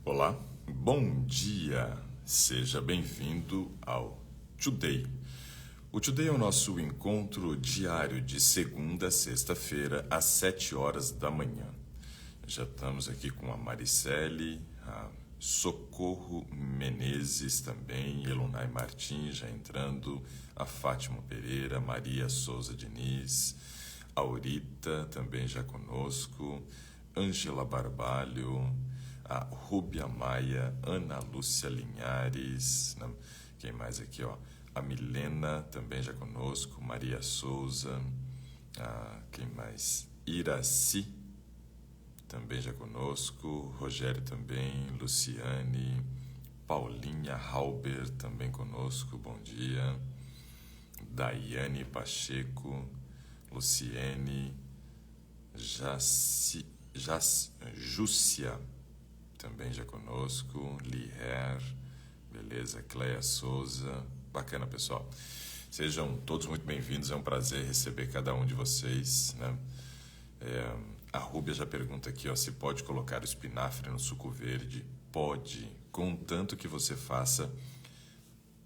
Olá, bom dia, seja bem-vindo ao Today. O Today é o nosso encontro diário de segunda a sexta-feira, às 7 horas da manhã. Já estamos aqui com a Maricele, a Socorro Menezes também, Elunay Martins já entrando, a Fátima Pereira, Maria Souza Diniz, Aurita também já conosco, Ângela Barbalho, a Rúbia Maia, Ana Lúcia Linhares, quem mais aqui, ó? A Milena também já conosco, Maria Souza, quem mais? Iraci também já conosco, Rogério também, Luciane, Paulinha Halber também conosco, bom dia, Daiane Pacheco, Luciene, Júcia também já conosco, Liher, beleza, Cleia Souza, bacana pessoal. Sejam todos muito bem-vindos, é um prazer receber cada um de vocês, né? A Rúbia já pergunta aqui, ó, se pode colocar o espinafre no suco verde. Pode, contanto que você faça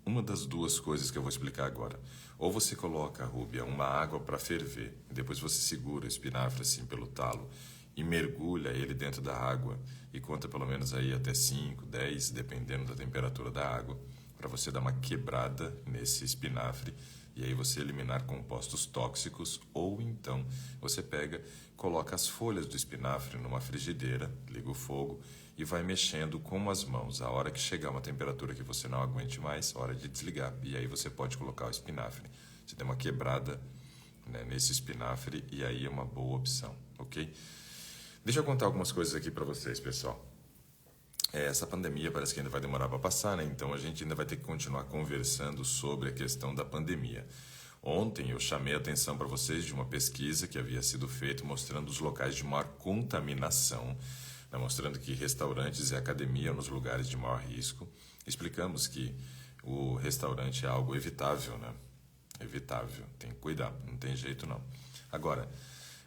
uma das duas coisas que eu vou explicar agora. Ou você coloca, Rúbia, uma água para ferver, depois você segura o espinafre assim pelo talo e mergulha ele dentro da água e conta pelo menos aí até 5, 10, dependendo da temperatura da água, para você dar uma quebrada nesse espinafre e aí você eliminar compostos tóxicos. Ou então você pega, coloca as folhas do espinafre numa frigideira, liga o fogo e vai mexendo com as mãos. A hora que chegar uma temperatura que você não aguente mais, hora de desligar. E aí você pode colocar o espinafre. Você dá uma quebrada, né, nesse espinafre e aí é uma boa opção, ok? Deixa eu contar algumas coisas aqui para vocês, pessoal. Essa pandemia parece que ainda vai demorar para passar, né? Então a gente ainda vai ter que continuar conversando sobre a questão da pandemia. Ontem eu chamei a atenção para vocês de uma pesquisa que havia sido feita mostrando os locais de maior contaminação, né? Mostrando que restaurantes e academia são os lugares de maior risco. Explicamos que o restaurante é algo evitável, né? Evitável, tem que cuidar, não tem jeito não. Agora,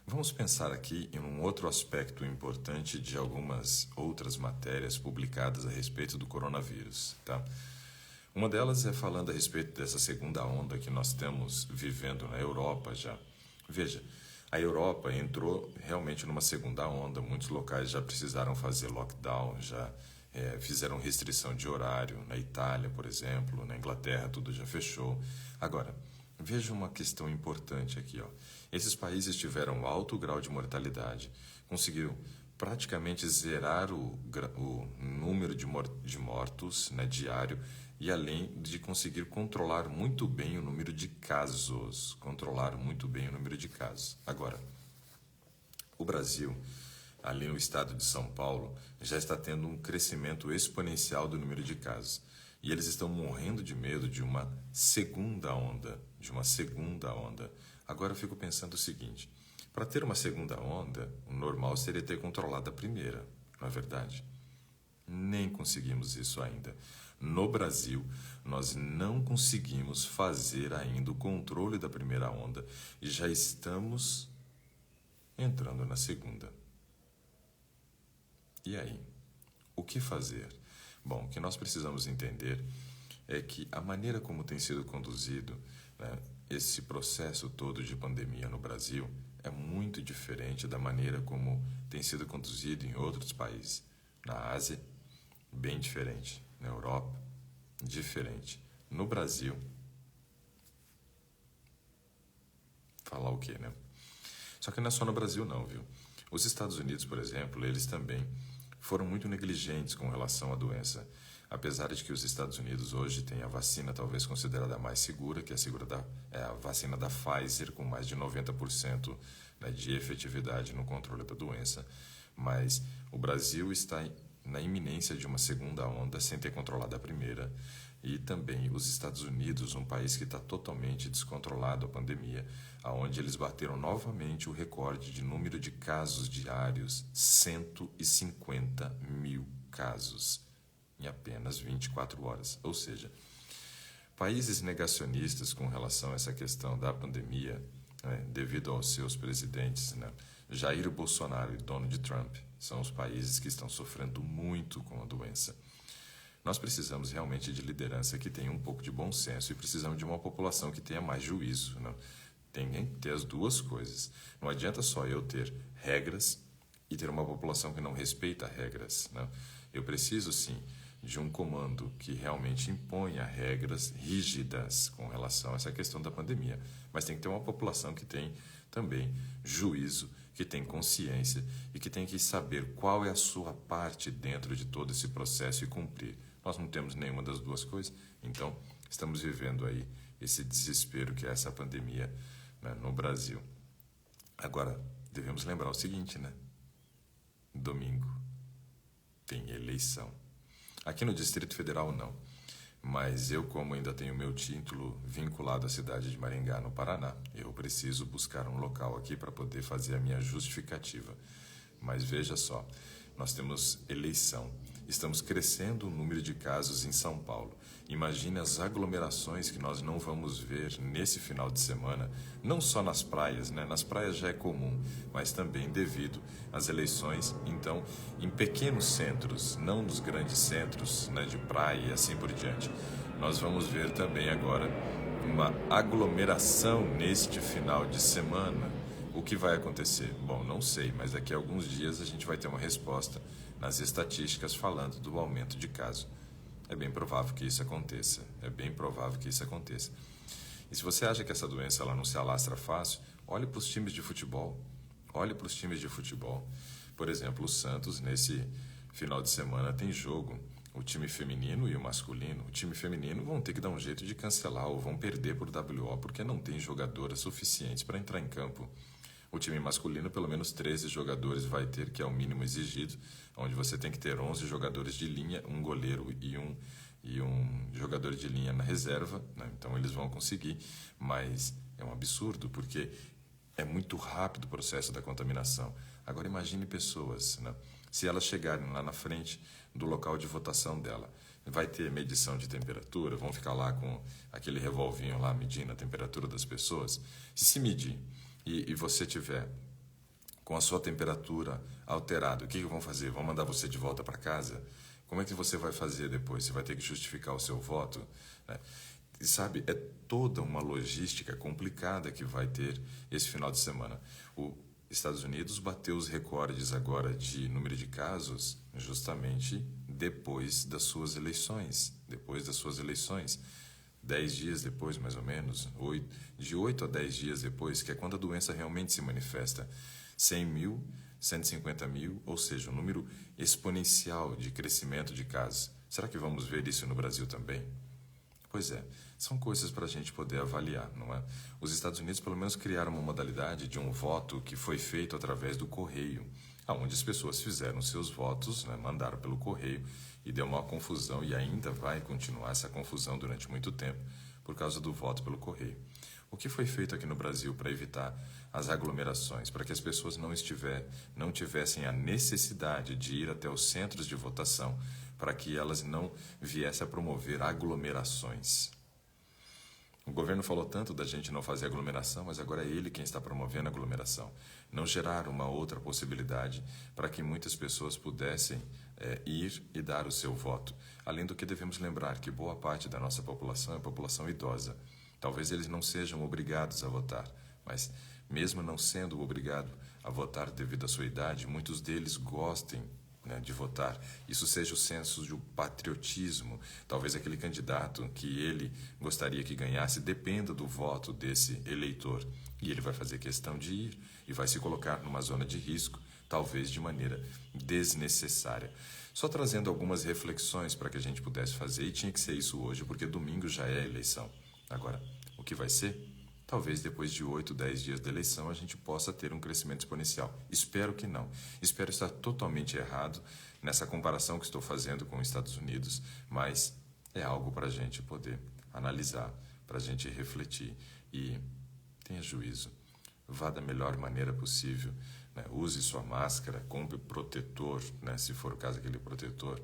vamos pensar aqui em um outro aspecto importante de algumas outras matérias publicadas a respeito do coronavírus, tá? Uma delas é falando a respeito dessa segunda onda que nós estamos vivendo na Europa já. Veja, a Europa entrou realmente numa segunda onda, muitos locais já precisaram fazer lockdown, já fizeram restrição de horário, na Itália, por exemplo, na Inglaterra tudo já fechou. Agora, veja uma questão importante aqui, ó. Esses países tiveram alto grau de mortalidade, conseguiram praticamente zerar o número de mortos, né, diário, e além de conseguir controlar muito bem o número de casos. Agora, o Brasil, ali no estado de São Paulo, já está tendo um crescimento exponencial do número de casos. E eles estão morrendo de medo de uma segunda onda, Agora eu fico pensando o seguinte, para ter uma segunda onda, o normal seria ter controlado a primeira, não é verdade? Nem conseguimos isso ainda. No Brasil, nós não conseguimos fazer ainda o controle da primeira onda e já estamos entrando na segunda. E aí? O que fazer? Bom, o que nós precisamos entender é que a maneira como tem sido conduzido, né, esse processo todo de pandemia no Brasil é muito diferente da maneira como tem sido conduzido em outros países. Na Ásia, bem diferente. Na Europa, diferente. No Brasil, falar o quê, né? Só que não é só no Brasil não, viu? Os Estados Unidos, por exemplo, eles também foram muito negligentes com relação à doença. Apesar de que os Estados Unidos hoje têm a vacina talvez considerada mais segura, que é a vacina da Pfizer, com mais de 90%, né, de efetividade no controle da doença, mas o Brasil está na iminência de uma segunda onda sem ter controlado a primeira, e também os Estados Unidos, um país que está totalmente descontrolado a pandemia, onde eles bateram novamente o recorde de número de casos diários, 150 mil casos em apenas 24 horas. Ou seja, países negacionistas com relação a essa questão da pandemia, né, devido aos seus presidentes, né, Jair Bolsonaro e Donald Trump, são os países que estão sofrendo muito com a doença. Nós precisamos realmente de liderança que tenha um pouco de bom senso e precisamos de uma população que tenha mais juízo, né? Tem que ter as duas coisas. Não adianta só eu ter regras e ter uma população que não respeita regras, né? Eu preciso, sim, de um comando que realmente imponha regras rígidas com relação a essa questão da pandemia. Mas tem que ter uma população que tem também juízo, que tem consciência e que tem que saber qual é a sua parte dentro de todo esse processo e cumprir. Nós não temos nenhuma das duas coisas, então estamos vivendo aí esse desespero que é essa pandemia, né, no Brasil. Agora, devemos lembrar o seguinte, né? Domingo tem eleição. Aqui no Distrito Federal não, mas eu, como ainda tenho meu título vinculado à cidade de Maringá, no Paraná, eu preciso buscar um local aqui para poder fazer a minha justificativa. Mas veja só, nós temos eleição, estamos crescendo o número de casos em São Paulo. Imagine as aglomerações que nós não vamos ver nesse final de semana, não só nas praias, né? Nas praias já é comum, mas também devido às eleições. Então, em pequenos centros, não nos grandes centros, né, de praia e assim por diante, nós vamos ver também agora uma aglomeração neste final de semana. O que vai acontecer? Bom, não sei, mas daqui a alguns dias a gente vai ter uma resposta nas estatísticas falando do aumento de casos. É bem provável que isso aconteça. É bem provável que isso aconteça. E se você acha que essa doença ela não se alastra fácil, olhe para os times de futebol. Olhe para os times de futebol. Por exemplo, o Santos, nesse final de semana, tem jogo. O time feminino e o masculino. O time feminino vão ter que dar um jeito de cancelar ou vão perder por WO porque não tem jogadoras suficientes para entrar em campo. O time masculino, pelo menos 13 jogadores vai ter, que é o mínimo exigido, onde você tem que ter 11 jogadores de linha, um goleiro e um jogador de linha na reserva, né? Então eles vão conseguir, mas é um absurdo, porque é muito rápido o processo da contaminação. Agora imagine pessoas, né? Se elas chegarem lá na frente do local de votação dela, vai ter medição de temperatura, vão ficar lá com aquele revolvinho lá medindo a temperatura das pessoas. Se medir e você tiver com a sua temperatura alterada, o que vão fazer? Vão mandar você de volta para casa? Como é que você vai fazer depois? Você vai ter que justificar o seu voto, né? E sabe, é toda uma logística complicada que vai ter esse final de semana. Os Estados Unidos bateu os recordes agora de número de casos justamente depois das suas eleições. 10 dias depois, mais ou menos, de 8 a 10 dias depois, que é quando a doença realmente se manifesta. 100 mil, 150 mil, ou seja, um número exponencial de crescimento de casos. Será que vamos ver isso no Brasil também? Pois é, são coisas para a gente poder avaliar, não é? Os Estados Unidos, pelo menos, criaram uma modalidade de um voto que foi feito através do correio, onde as pessoas fizeram seus votos, né, mandaram pelo correio, e deu uma confusão, e ainda vai continuar essa confusão durante muito tempo, por causa do voto pelo correio. O que foi feito aqui no Brasil para evitar as aglomerações, para que as pessoas não tivessem a necessidade de ir até os centros de votação, para que elas não viessem a promover aglomerações? O governo falou tanto da gente não fazer aglomeração, mas agora é ele quem está promovendo a aglomeração. Não gerar uma outra possibilidade para que muitas pessoas pudessem ir e dar o seu voto. Além do que devemos lembrar que boa parte da nossa população é população idosa. Talvez eles não sejam obrigados a votar, mas mesmo não sendo obrigado a votar devido à sua idade, muitos deles gostem, né, de votar. Isso seja o senso de patriotismo. Talvez aquele candidato que ele gostaria que ganhasse dependa do voto desse eleitor. E ele vai fazer questão de ir e vai se colocar numa zona de risco, talvez de maneira desnecessária. Só trazendo algumas reflexões para que a gente pudesse fazer, e tinha que ser isso hoje, porque domingo já é a eleição. Agora, o que vai ser? Talvez depois de 8, 10 dias da eleição a gente possa ter um crescimento exponencial. Espero que não. Espero estar totalmente errado nessa comparação que estou fazendo com os Estados Unidos, mas é algo para a gente poder analisar, para a gente refletir. E tenha juízo. Vá da melhor maneira possível, né? Use sua máscara, compre protetor, né? Se for o caso, aquele protetor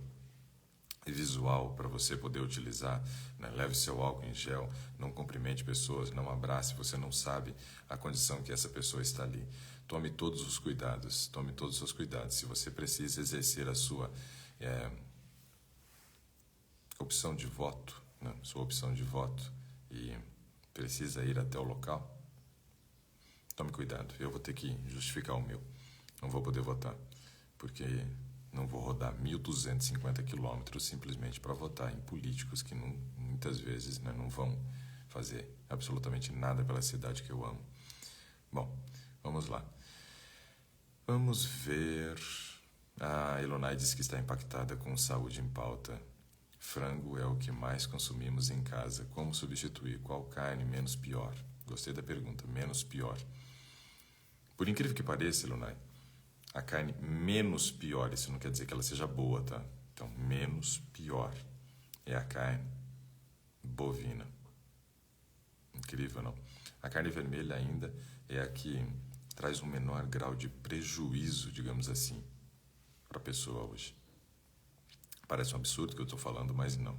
visual para você poder utilizar, né? Leve seu álcool em gel, não cumprimente pessoas, não abrace, você não sabe a condição que essa pessoa está ali. tome todos os cuidados, tome todos os seus cuidados. Se você precisa exercer a sua opção de voto, né? Sua opção de voto, e precisa ir até o local, tome cuidado. Eu vou ter que justificar o meu. Não vou poder votar, porque não vou rodar 1.250 quilômetros simplesmente para votar em políticos que muitas vezes, né, não vão fazer absolutamente nada pela cidade que eu amo. Bom, vamos lá. Vamos ver. A Elonai diz que está impactada com saúde em pauta. Frango é o que mais consumimos em casa. Como substituir? Qual carne menos pior? Gostei da pergunta, menos pior. Por incrível que pareça, Elonai, a carne menos pior, isso não quer dizer que ela seja boa, tá? Então, menos pior é a carne bovina. Incrível, não? A carne vermelha ainda é a que traz um menor grau de prejuízo, digamos assim, para a pessoa hoje. Parece um absurdo que eu estou falando, mas não.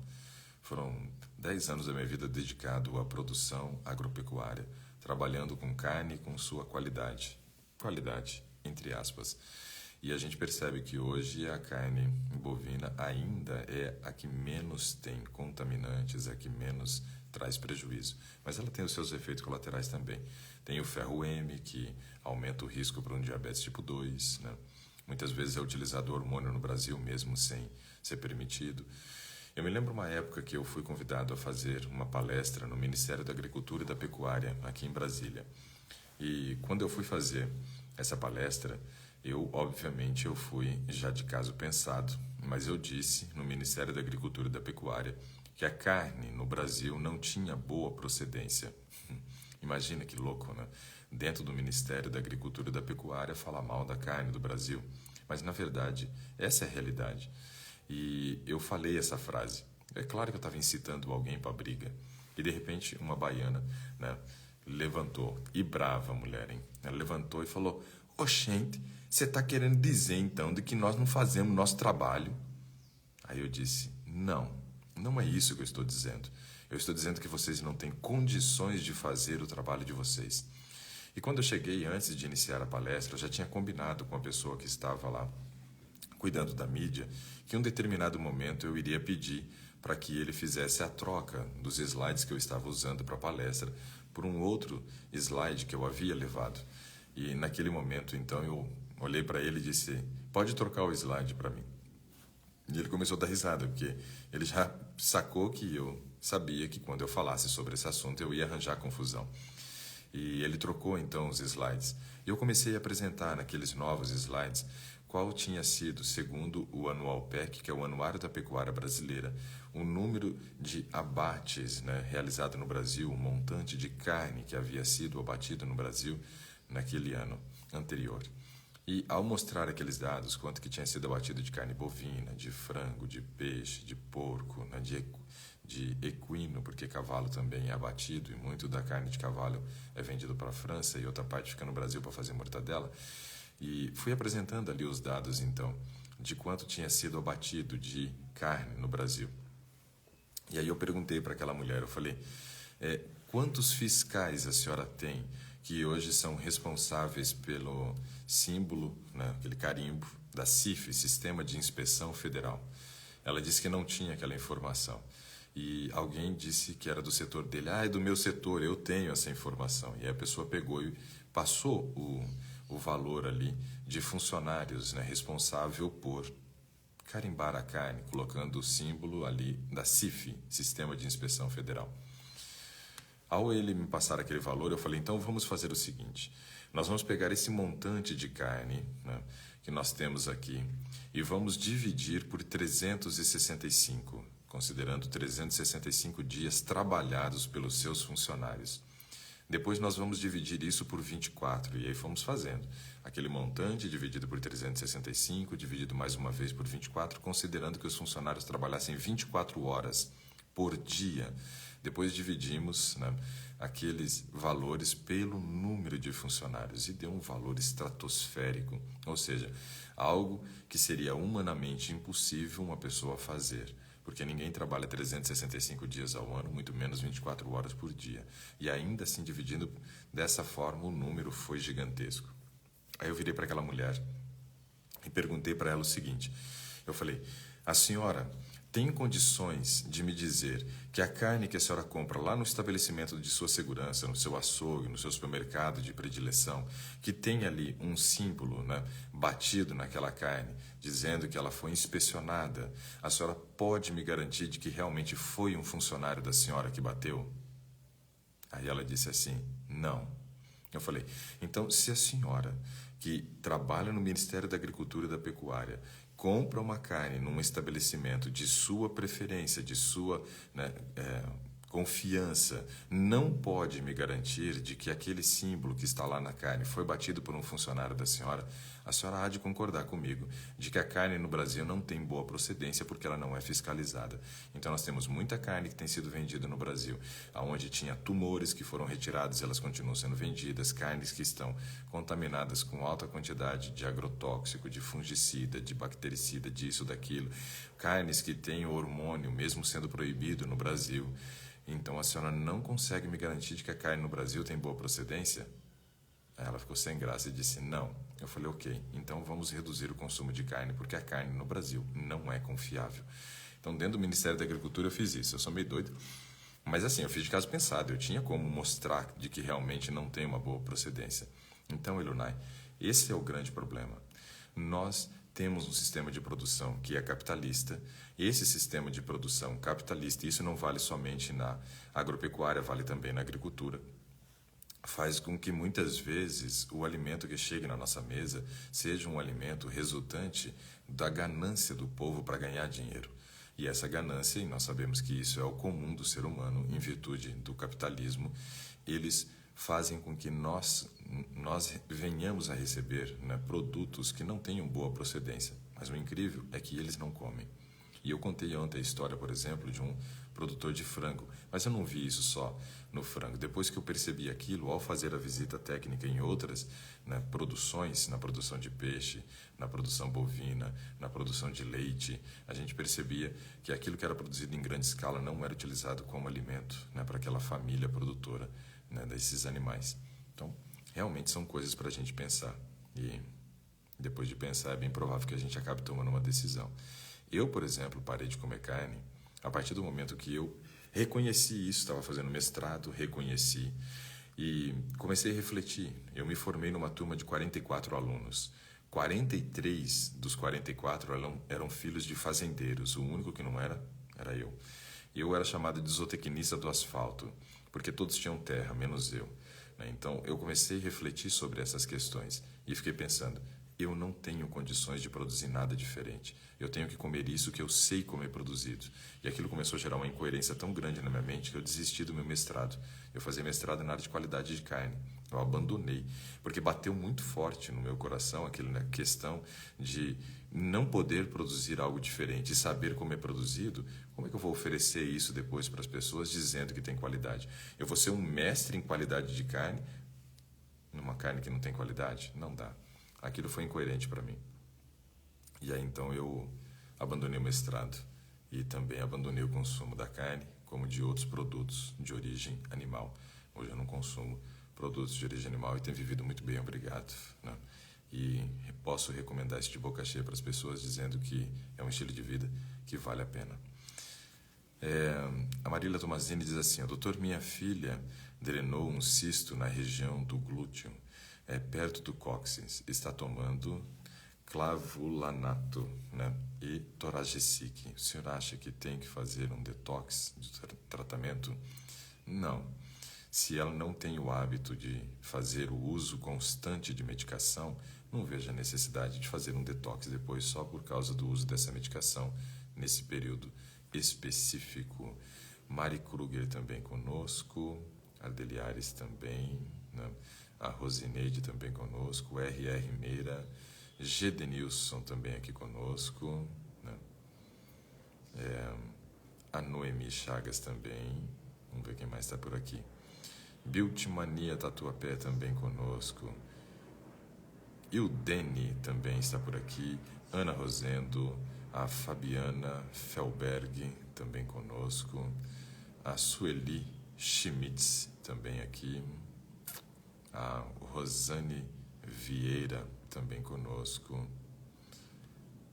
Foram 10 anos da minha vida dedicado à produção agropecuária, trabalhando com carne com sua qualidade. Qualidade, entre aspas. E a gente percebe que hoje a carne bovina ainda é a que menos tem contaminantes, a que menos traz prejuízo. Mas ela tem os seus efeitos colaterais também. Tem o ferro M, que aumenta o risco para um diabetes tipo 2, né? Muitas vezes é utilizado hormônio no Brasil mesmo sem ser permitido. Eu me lembro uma época que eu fui convidado a fazer uma palestra no Ministério da Agricultura e da Pecuária, aqui em Brasília. E quando eu fui fazer essa palestra, obviamente, eu fui já de caso pensado, mas eu disse no Ministério da Agricultura e da Pecuária que a carne no Brasil não tinha boa procedência. Imagina que louco, né? Dentro do Ministério da Agricultura e da Pecuária falar mal da carne do Brasil. Mas, na verdade, essa é a realidade. E eu falei essa frase. É claro que eu estava incitando alguém para a briga. E, de repente, uma baiana, né, levantou, e brava mulher, hein? Ela levantou e falou: "Oxente, você está querendo dizer, então, de que nós não fazemos nosso trabalho?" Aí eu disse: não é isso que eu estou dizendo. Eu estou dizendo que vocês não têm condições de fazer o trabalho de vocês. E quando eu cheguei, antes de iniciar a palestra, eu já tinha combinado com a pessoa que estava lá cuidando da mídia, que em um determinado momento eu iria pedir para que ele fizesse a troca dos slides que eu estava usando para a palestra por um outro slide que eu havia levado. E naquele momento, então, eu olhei para ele e disse: "Pode trocar o slide para mim." E ele começou a dar risada, porque ele já sacou que eu sabia que quando eu falasse sobre esse assunto eu ia arranjar confusão. E ele trocou então os slides. E eu comecei a apresentar naqueles novos slides qual tinha sido, segundo o Anual PEC, que é o Anuário da Pecuária Brasileira, o número de abates, né, realizado no Brasil, o montante de carne que havia sido abatido no Brasil naquele ano anterior. E ao mostrar aqueles dados, quanto que tinha sido abatido de carne bovina, de frango, de peixe, de porco, né, de equino, porque cavalo também é abatido e muito da carne de cavalo é vendido para a França e outra parte fica no Brasil para fazer mortadela. E fui apresentando ali os dados, então, de quanto tinha sido abatido de carne no Brasil. E aí eu perguntei para aquela mulher, eu falei: quantos fiscais a senhora tem que hoje são responsáveis pelo símbolo, né, aquele carimbo da CIF, Sistema de Inspeção Federal? Ela disse que não tinha aquela informação. E alguém disse que era do setor dele. É do meu setor, eu tenho essa informação. E aí a pessoa pegou e passou o valor ali de funcionários, né, responsável por carimbar a carne, colocando o símbolo ali da CIF, Sistema de Inspeção Federal. Ao ele me passar aquele valor, eu falei: então vamos fazer o seguinte: nós vamos pegar esse montante de carne, né, que nós temos aqui e vamos dividir por 365, considerando 365 dias trabalhados pelos seus funcionários. Depois nós vamos dividir isso por 24, e aí fomos fazendo aquele montante dividido por 365, dividido mais uma vez por 24, considerando que os funcionários trabalhassem 24 horas por dia. Depois dividimos, né, aqueles valores pelo número de funcionários e deu um valor estratosférico, ou seja, algo que seria humanamente impossível uma pessoa fazer, porque ninguém trabalha 365 dias ao ano, muito menos 24 horas por dia. E ainda assim, dividindo dessa forma, o número foi gigantesco. Aí eu virei para aquela mulher e perguntei para ela o seguinte. Eu falei, a senhora tem condições de me dizer que a carne que a senhora compra lá no estabelecimento de sua segurança, no seu açougue, no seu supermercado de predileção, que tem ali um símbolo, né, batido naquela carne, dizendo que ela foi inspecionada, a senhora pode me garantir de que realmente foi um funcionário da senhora que bateu? Aí ela disse assim, não. Eu falei, então se a senhora que trabalha no Ministério da Agricultura e da Pecuária compra uma carne num estabelecimento de sua preferência, de sua, né, confiança, não pode me garantir de que aquele símbolo que está lá na carne foi batido por um funcionário da senhora, a senhora há de concordar comigo de que a carne no Brasil não tem boa procedência porque ela não é fiscalizada. Então nós temos muita carne que tem sido vendida no Brasil, onde tinha tumores que foram retirados e elas continuam sendo vendidas, carnes que estão contaminadas com alta quantidade de agrotóxico, de fungicida, de bactericida, disso, daquilo, carnes que têm hormônio, mesmo sendo proibido no Brasil. Então a senhora não consegue me garantir de que a carne no Brasil tem boa procedência? Aí ela ficou sem graça e disse não. Eu falei, ok, então vamos reduzir o consumo de carne, porque a carne no Brasil não é confiável. Então dentro do Ministério da Agricultura eu fiz isso. Eu sou meio doido, mas assim, eu fiz de caso pensado. Eu tinha como mostrar de que realmente não tem uma boa procedência. Então, Elunai, esse é o grande problema. Nós temos um sistema de produção que é capitalista. Esse sistema de produção capitalista, isso não vale somente na agropecuária, vale também na agricultura, faz com que muitas vezes o alimento que chegue na nossa mesa seja um alimento resultante da ganância do povo para ganhar dinheiro. E essa ganância, e nós sabemos que isso é o comum do ser humano em virtude do capitalismo, eles fazem com que nós venhamos a receber, né, produtos que não tenham boa procedência. Mas o incrível é que eles não comem. E eu contei ontem a história, por exemplo, de um produtor de frango, mas eu não vi isso só no frango. Depois que eu percebi aquilo, ao fazer a visita técnica em outras, né, produções, na produção de peixe, na produção bovina, na produção de leite, a gente percebia que aquilo que era produzido em grande escala não era utilizado como alimento, né, para aquela família produtora, né, desses animais. Então, realmente são coisas para a gente pensar. E depois de pensar, é bem provável que a gente acabe tomando uma decisão. Eu, por exemplo, parei de comer carne a partir do momento que eu reconheci isso, estava fazendo mestrado, reconheci e comecei a refletir. Eu me formei numa turma de 44 alunos. 43 dos 44 eram filhos de fazendeiros. O único que não era eu. Eu era chamado de zootecnista do asfalto, porque todos tinham terra, menos eu. Então, eu comecei a refletir sobre essas questões e fiquei pensando, eu não tenho condições de produzir nada diferente. Eu tenho que comer isso que eu sei comer produzido. E aquilo começou a gerar uma incoerência tão grande na minha mente que eu desisti do meu mestrado. Eu fazia mestrado na área de qualidade de carne. Eu abandonei, porque bateu muito forte no meu coração aquela questão de não poder produzir algo diferente e saber como é produzido. Como é que eu vou oferecer isso depois para as pessoas dizendo que tem qualidade? Eu vou ser um mestre em qualidade de carne numa carne que não tem qualidade? Não dá. Aquilo foi incoerente para mim. E aí então eu abandonei o mestrado e também abandonei o consumo da carne, como de outros produtos de origem animal. Hoje eu não consumo produtos de origem animal e tenho vivido muito bem, obrigado, né? E posso recomendar isso de boca cheia para as pessoas, dizendo que é um estilo de vida que vale a pena. A Marília Tomazini diz assim, doutor, minha filha drenou um cisto na região do glúteo, perto do cóccix, está tomando clavulanato, né, e Toragesic. O senhor acha que tem que fazer um detox de tratamento? Não. Se ela não tem o hábito de fazer o uso constante de medicação, não vejo a necessidade de fazer um detox depois só por causa do uso dessa medicação nesse período específico. Mari Kruger também conosco, Ardeliares também, né? A Rosineide também conosco, R.R. Meira, G. Denilson também aqui conosco, né? A Noemi Chagas também, vamos ver quem mais está por aqui. Biltimania Tatuapé também conosco, e o Deni também está por aqui, Ana Rosendo, a Fabiana Felberg também conosco, a Sueli Schmitz também aqui, a Rosane Vieira, também conosco.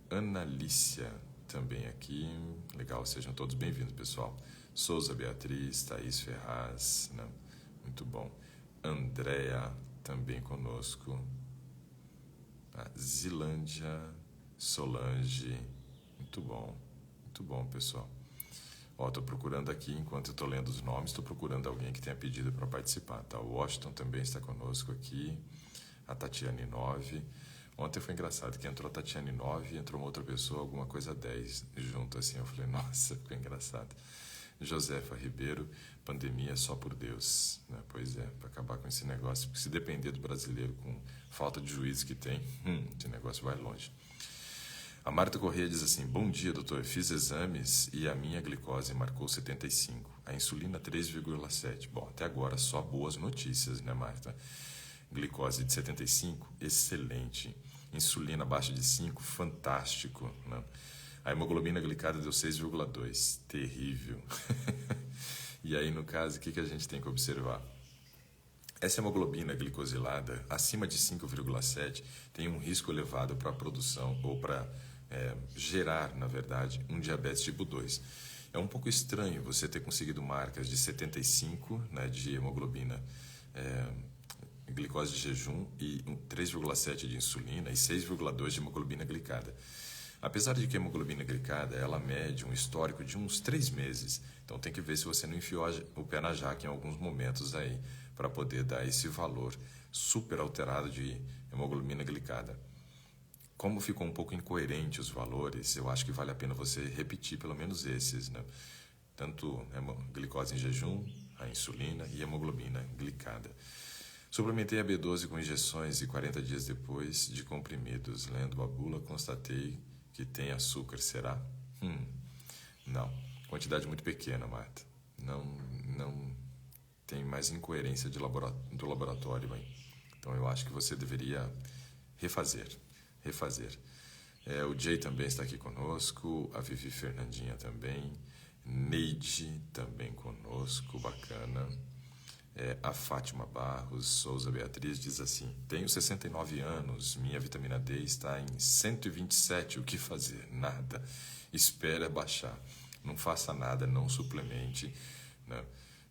Ana Lícia, também aqui. Legal, sejam todos bem-vindos, pessoal. Souza Beatriz, Thaís Ferraz, né? Muito bom. Andréa, também conosco. Zilândia, Solange, muito bom, pessoal. Estou procurando aqui, enquanto eu estou lendo os nomes, estou procurando alguém que tenha pedido para participar. Tá? O Washington também está conosco aqui, a Tatiane 9. Ontem foi engraçado que entrou a Tatiane 9 e entrou uma outra pessoa, alguma coisa 10 junto assim. Eu falei, nossa, ficou engraçado. Josefa Ribeiro, pandemia só por Deus. Né? Pois é, para acabar com esse negócio, porque se depender do brasileiro com falta de juízo que tem, esse negócio vai longe. A Marta Corrêa diz assim, bom dia, doutor, fiz exames e a minha glicose marcou 75, a insulina 3,7. Bom, até agora só boas notícias, né, Marta? Glicose de 75, excelente. Insulina abaixo de 5, fantástico, né? A hemoglobina glicada deu 6,2, terrível. E aí, no caso, o que a gente tem que observar? Essa hemoglobina glicosilada, acima de 5,7, tem um risco elevado para a produção ou para gerar, na verdade, um diabetes tipo 2. É um pouco estranho você ter conseguido marcas de 75, né, de hemoglobina, glicose de jejum, e 3,7 de insulina e 6,2 de hemoglobina glicada. Apesar de que a hemoglobina glicada, ela mede um histórico de uns 3 meses. Então tem que ver se você não enfiou o pé na jaca em alguns momentos aí, para poder dar esse valor super alterado de hemoglobina glicada. Como ficou um pouco incoerente os valores, eu acho que vale a pena você repetir pelo menos esses, né? Tanto a glicose em jejum, a insulina e a hemoglobina glicada. Suplementei a B12 com injeções e 40 dias depois de comprimidos. Lendo a bula, constatei que tem açúcar. Será? Não. Quantidade muito pequena, Marta. Não tem mais incoerência do laboratório. Hein? Então eu acho que você deveria refazer. O Jay também está aqui conosco, a Vivi Fernandinha também, Neide também conosco, bacana. A Fátima Barros Souza Beatriz diz assim, tenho 69 anos, minha vitamina D está em 127, o que fazer? Nada, espera baixar, não faça nada, não suplemente, né?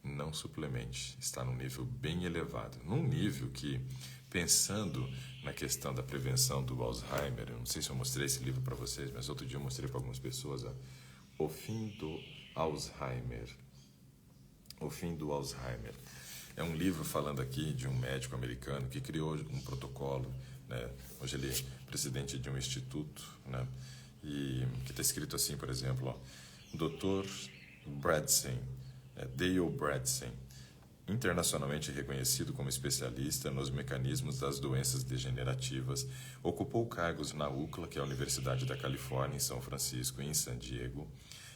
Não suplemente, está num nível bem elevado, num nível que, pensando na questão da prevenção do Alzheimer, eu não sei se eu mostrei esse livro para vocês, mas outro dia eu mostrei para algumas pessoas, O Fim do Alzheimer. O Fim do Alzheimer. É um livro falando aqui de um médico americano que criou um protocolo, né? Hoje ele é presidente de um instituto, né? E que está escrito assim, por exemplo, Dr. Bradsen, Dale Bradsen, internacionalmente reconhecido como especialista nos mecanismos das doenças degenerativas, ocupou cargos na UCLA, que é a Universidade da Califórnia, em São Francisco e em San Diego,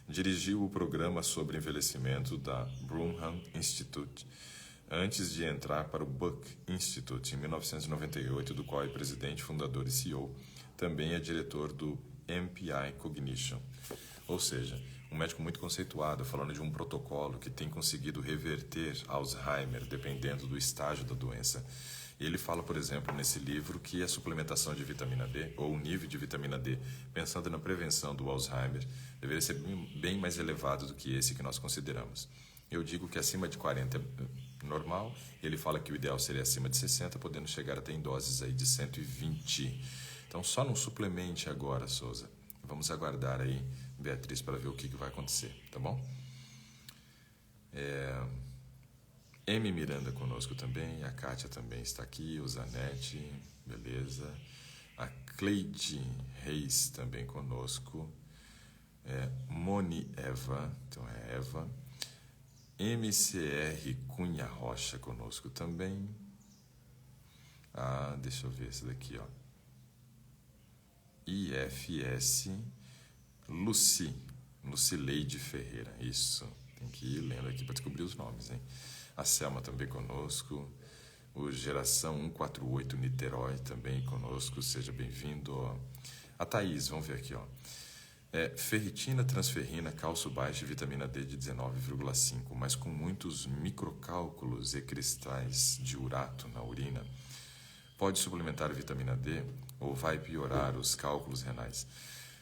dirigiu o programa sobre envelhecimento da Brookham Institute, antes de entrar para o Buck Institute, em 1998, do qual é presidente, fundador e CEO, também é diretor do MPI Cognition. Ou seja, um médico muito conceituado, falando de um protocolo que tem conseguido reverter Alzheimer, dependendo do estágio da doença. Ele fala, por exemplo, nesse livro, que a suplementação de vitamina D, ou o nível de vitamina D, pensando na prevenção do Alzheimer, deveria ser bem mais elevado do que esse que nós consideramos. Eu digo que acima de 40 é normal, ele fala que o ideal seria acima de 60, podendo chegar até em doses aí de 120. Então, só não suplemente agora, Souza. Vamos aguardar aí, Beatriz, para ver o que vai acontecer, tá bom? M. Miranda conosco também, a Kátia também está aqui, o Zanetti, beleza. A Cleide Reis também conosco. Moni Eva, então é Eva. MCR Cunha Rocha conosco também. Deixa eu ver esse daqui, ó. IFS Lucileide Ferreira, isso, tem que ir lendo aqui para descobrir os nomes, hein? A Selma também conosco, o Geração 148 Niterói também conosco, seja bem-vindo. A Thaís, vamos ver aqui, ó. Ferritina, transferrina, cálcio baixo e vitamina D de 19,5, mas com muitos microcálculos e cristais de urato na urina. pode suplementar vitamina D ou vai piorar os cálculos renais?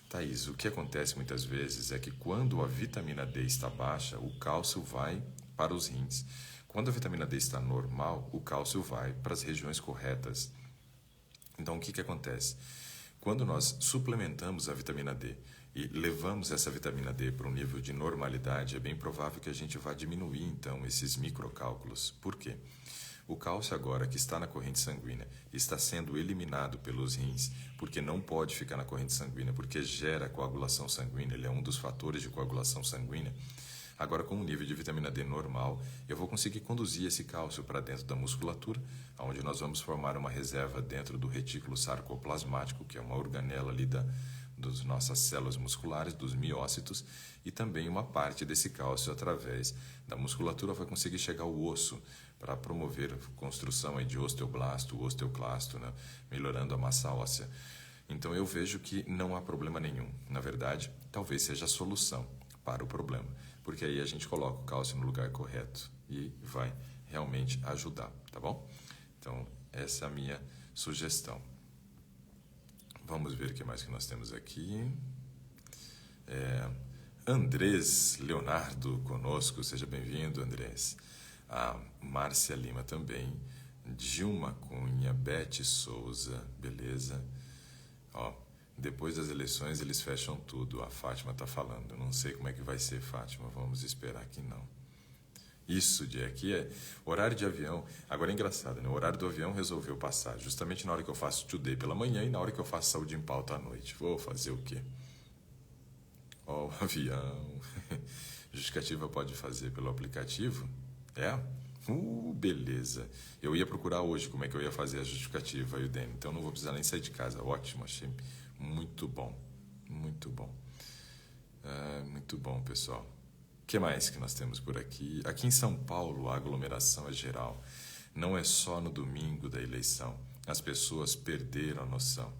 Thaís, o que acontece muitas vezes é que quando a vitamina D está baixa, o cálcio vai para os rins. Quando a vitamina D está normal, o cálcio vai para as regiões corretas. Então, o que acontece? Quando nós suplementamos a vitamina D e levamos essa vitamina D para um nível de normalidade, é bem provável que a gente vá diminuir, então, esses microcálculos. Por quê? O cálcio agora que está na corrente sanguínea está sendo eliminado pelos rins, porque não pode ficar na corrente sanguínea, porque gera coagulação sanguínea, ele é um dos fatores de coagulação sanguínea. Agora, com um nível de vitamina D normal, eu vou conseguir conduzir esse cálcio para dentro da musculatura, onde nós vamos formar uma reserva dentro do retículo sarcoplasmático, que é uma organela ali das nossas células musculares, dos miócitos, e também uma parte desse cálcio através da musculatura vai conseguir chegar ao osso para promover a construção aí de osteoblasto, osteoclasto, né? Melhorando a massa óssea. Então eu vejo que não há problema nenhum. Na verdade, talvez seja a solução para o problema, porque aí a gente coloca o cálcio no lugar correto e vai realmente ajudar, tá bom? Então essa é a minha sugestão. Vamos ver o que mais que nós temos aqui. Andrés Leonardo conosco, seja bem-vindo, Andrés. A Márcia Lima também, Dilma Cunha, Bete Souza, beleza. Ó, depois das eleições eles fecham tudo, a Fátima está falando. Não sei como é que vai ser, Fátima, vamos esperar que não. Isso, aqui é horário de avião. Agora é engraçado, né? O horário do avião resolveu passar justamente na hora que eu faço Today pela manhã e na hora que eu faço Saúde em Pauta à noite. Vou fazer o quê? Ó, o avião. Justificativa pode fazer pelo aplicativo? Beleza. Eu ia procurar hoje como é que eu ia fazer a justificativa, aí o Dani. Então não vou precisar nem sair de casa. Ótimo, achei muito bom. Muito bom. Muito bom, pessoal. O que mais que nós temos por aqui? Aqui em São Paulo, a aglomeração é geral. Não é só no domingo da eleição. As pessoas perderam a noção.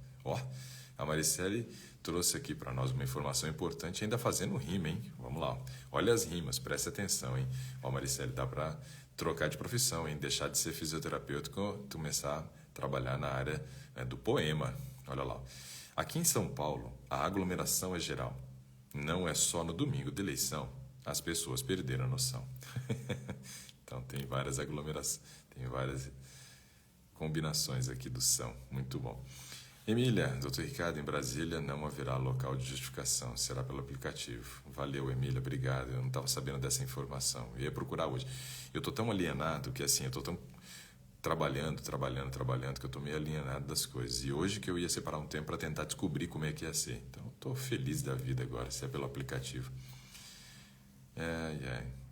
A Maricele trouxe aqui para nós uma informação importante, ainda fazendo rima, hein? Vamos lá. Olha as rimas, preste atenção, hein? Maricele, dá para trocar de profissão, hein? Deixar de ser fisioterapeuta e começar a trabalhar na área, né, do poema. Olha lá. Aqui em São Paulo, a aglomeração é geral. Não é só no domingo da eleição. As pessoas perderam a noção. Então, tem várias aglomerações, tem várias combinações aqui do são. Muito bom. Emília, Dr. Ricardo, em Brasília não haverá local de justificação, será pelo aplicativo. Valeu, Emília, obrigado. Eu não estava sabendo dessa informação, eu ia procurar hoje. Eu estou tão alienado que assim, eu estou tão trabalhando, que eu estou meio alienado das coisas. E hoje que eu ia separar um tempo para tentar descobrir como é que ia ser. Então, estou feliz da vida agora, se é pelo aplicativo.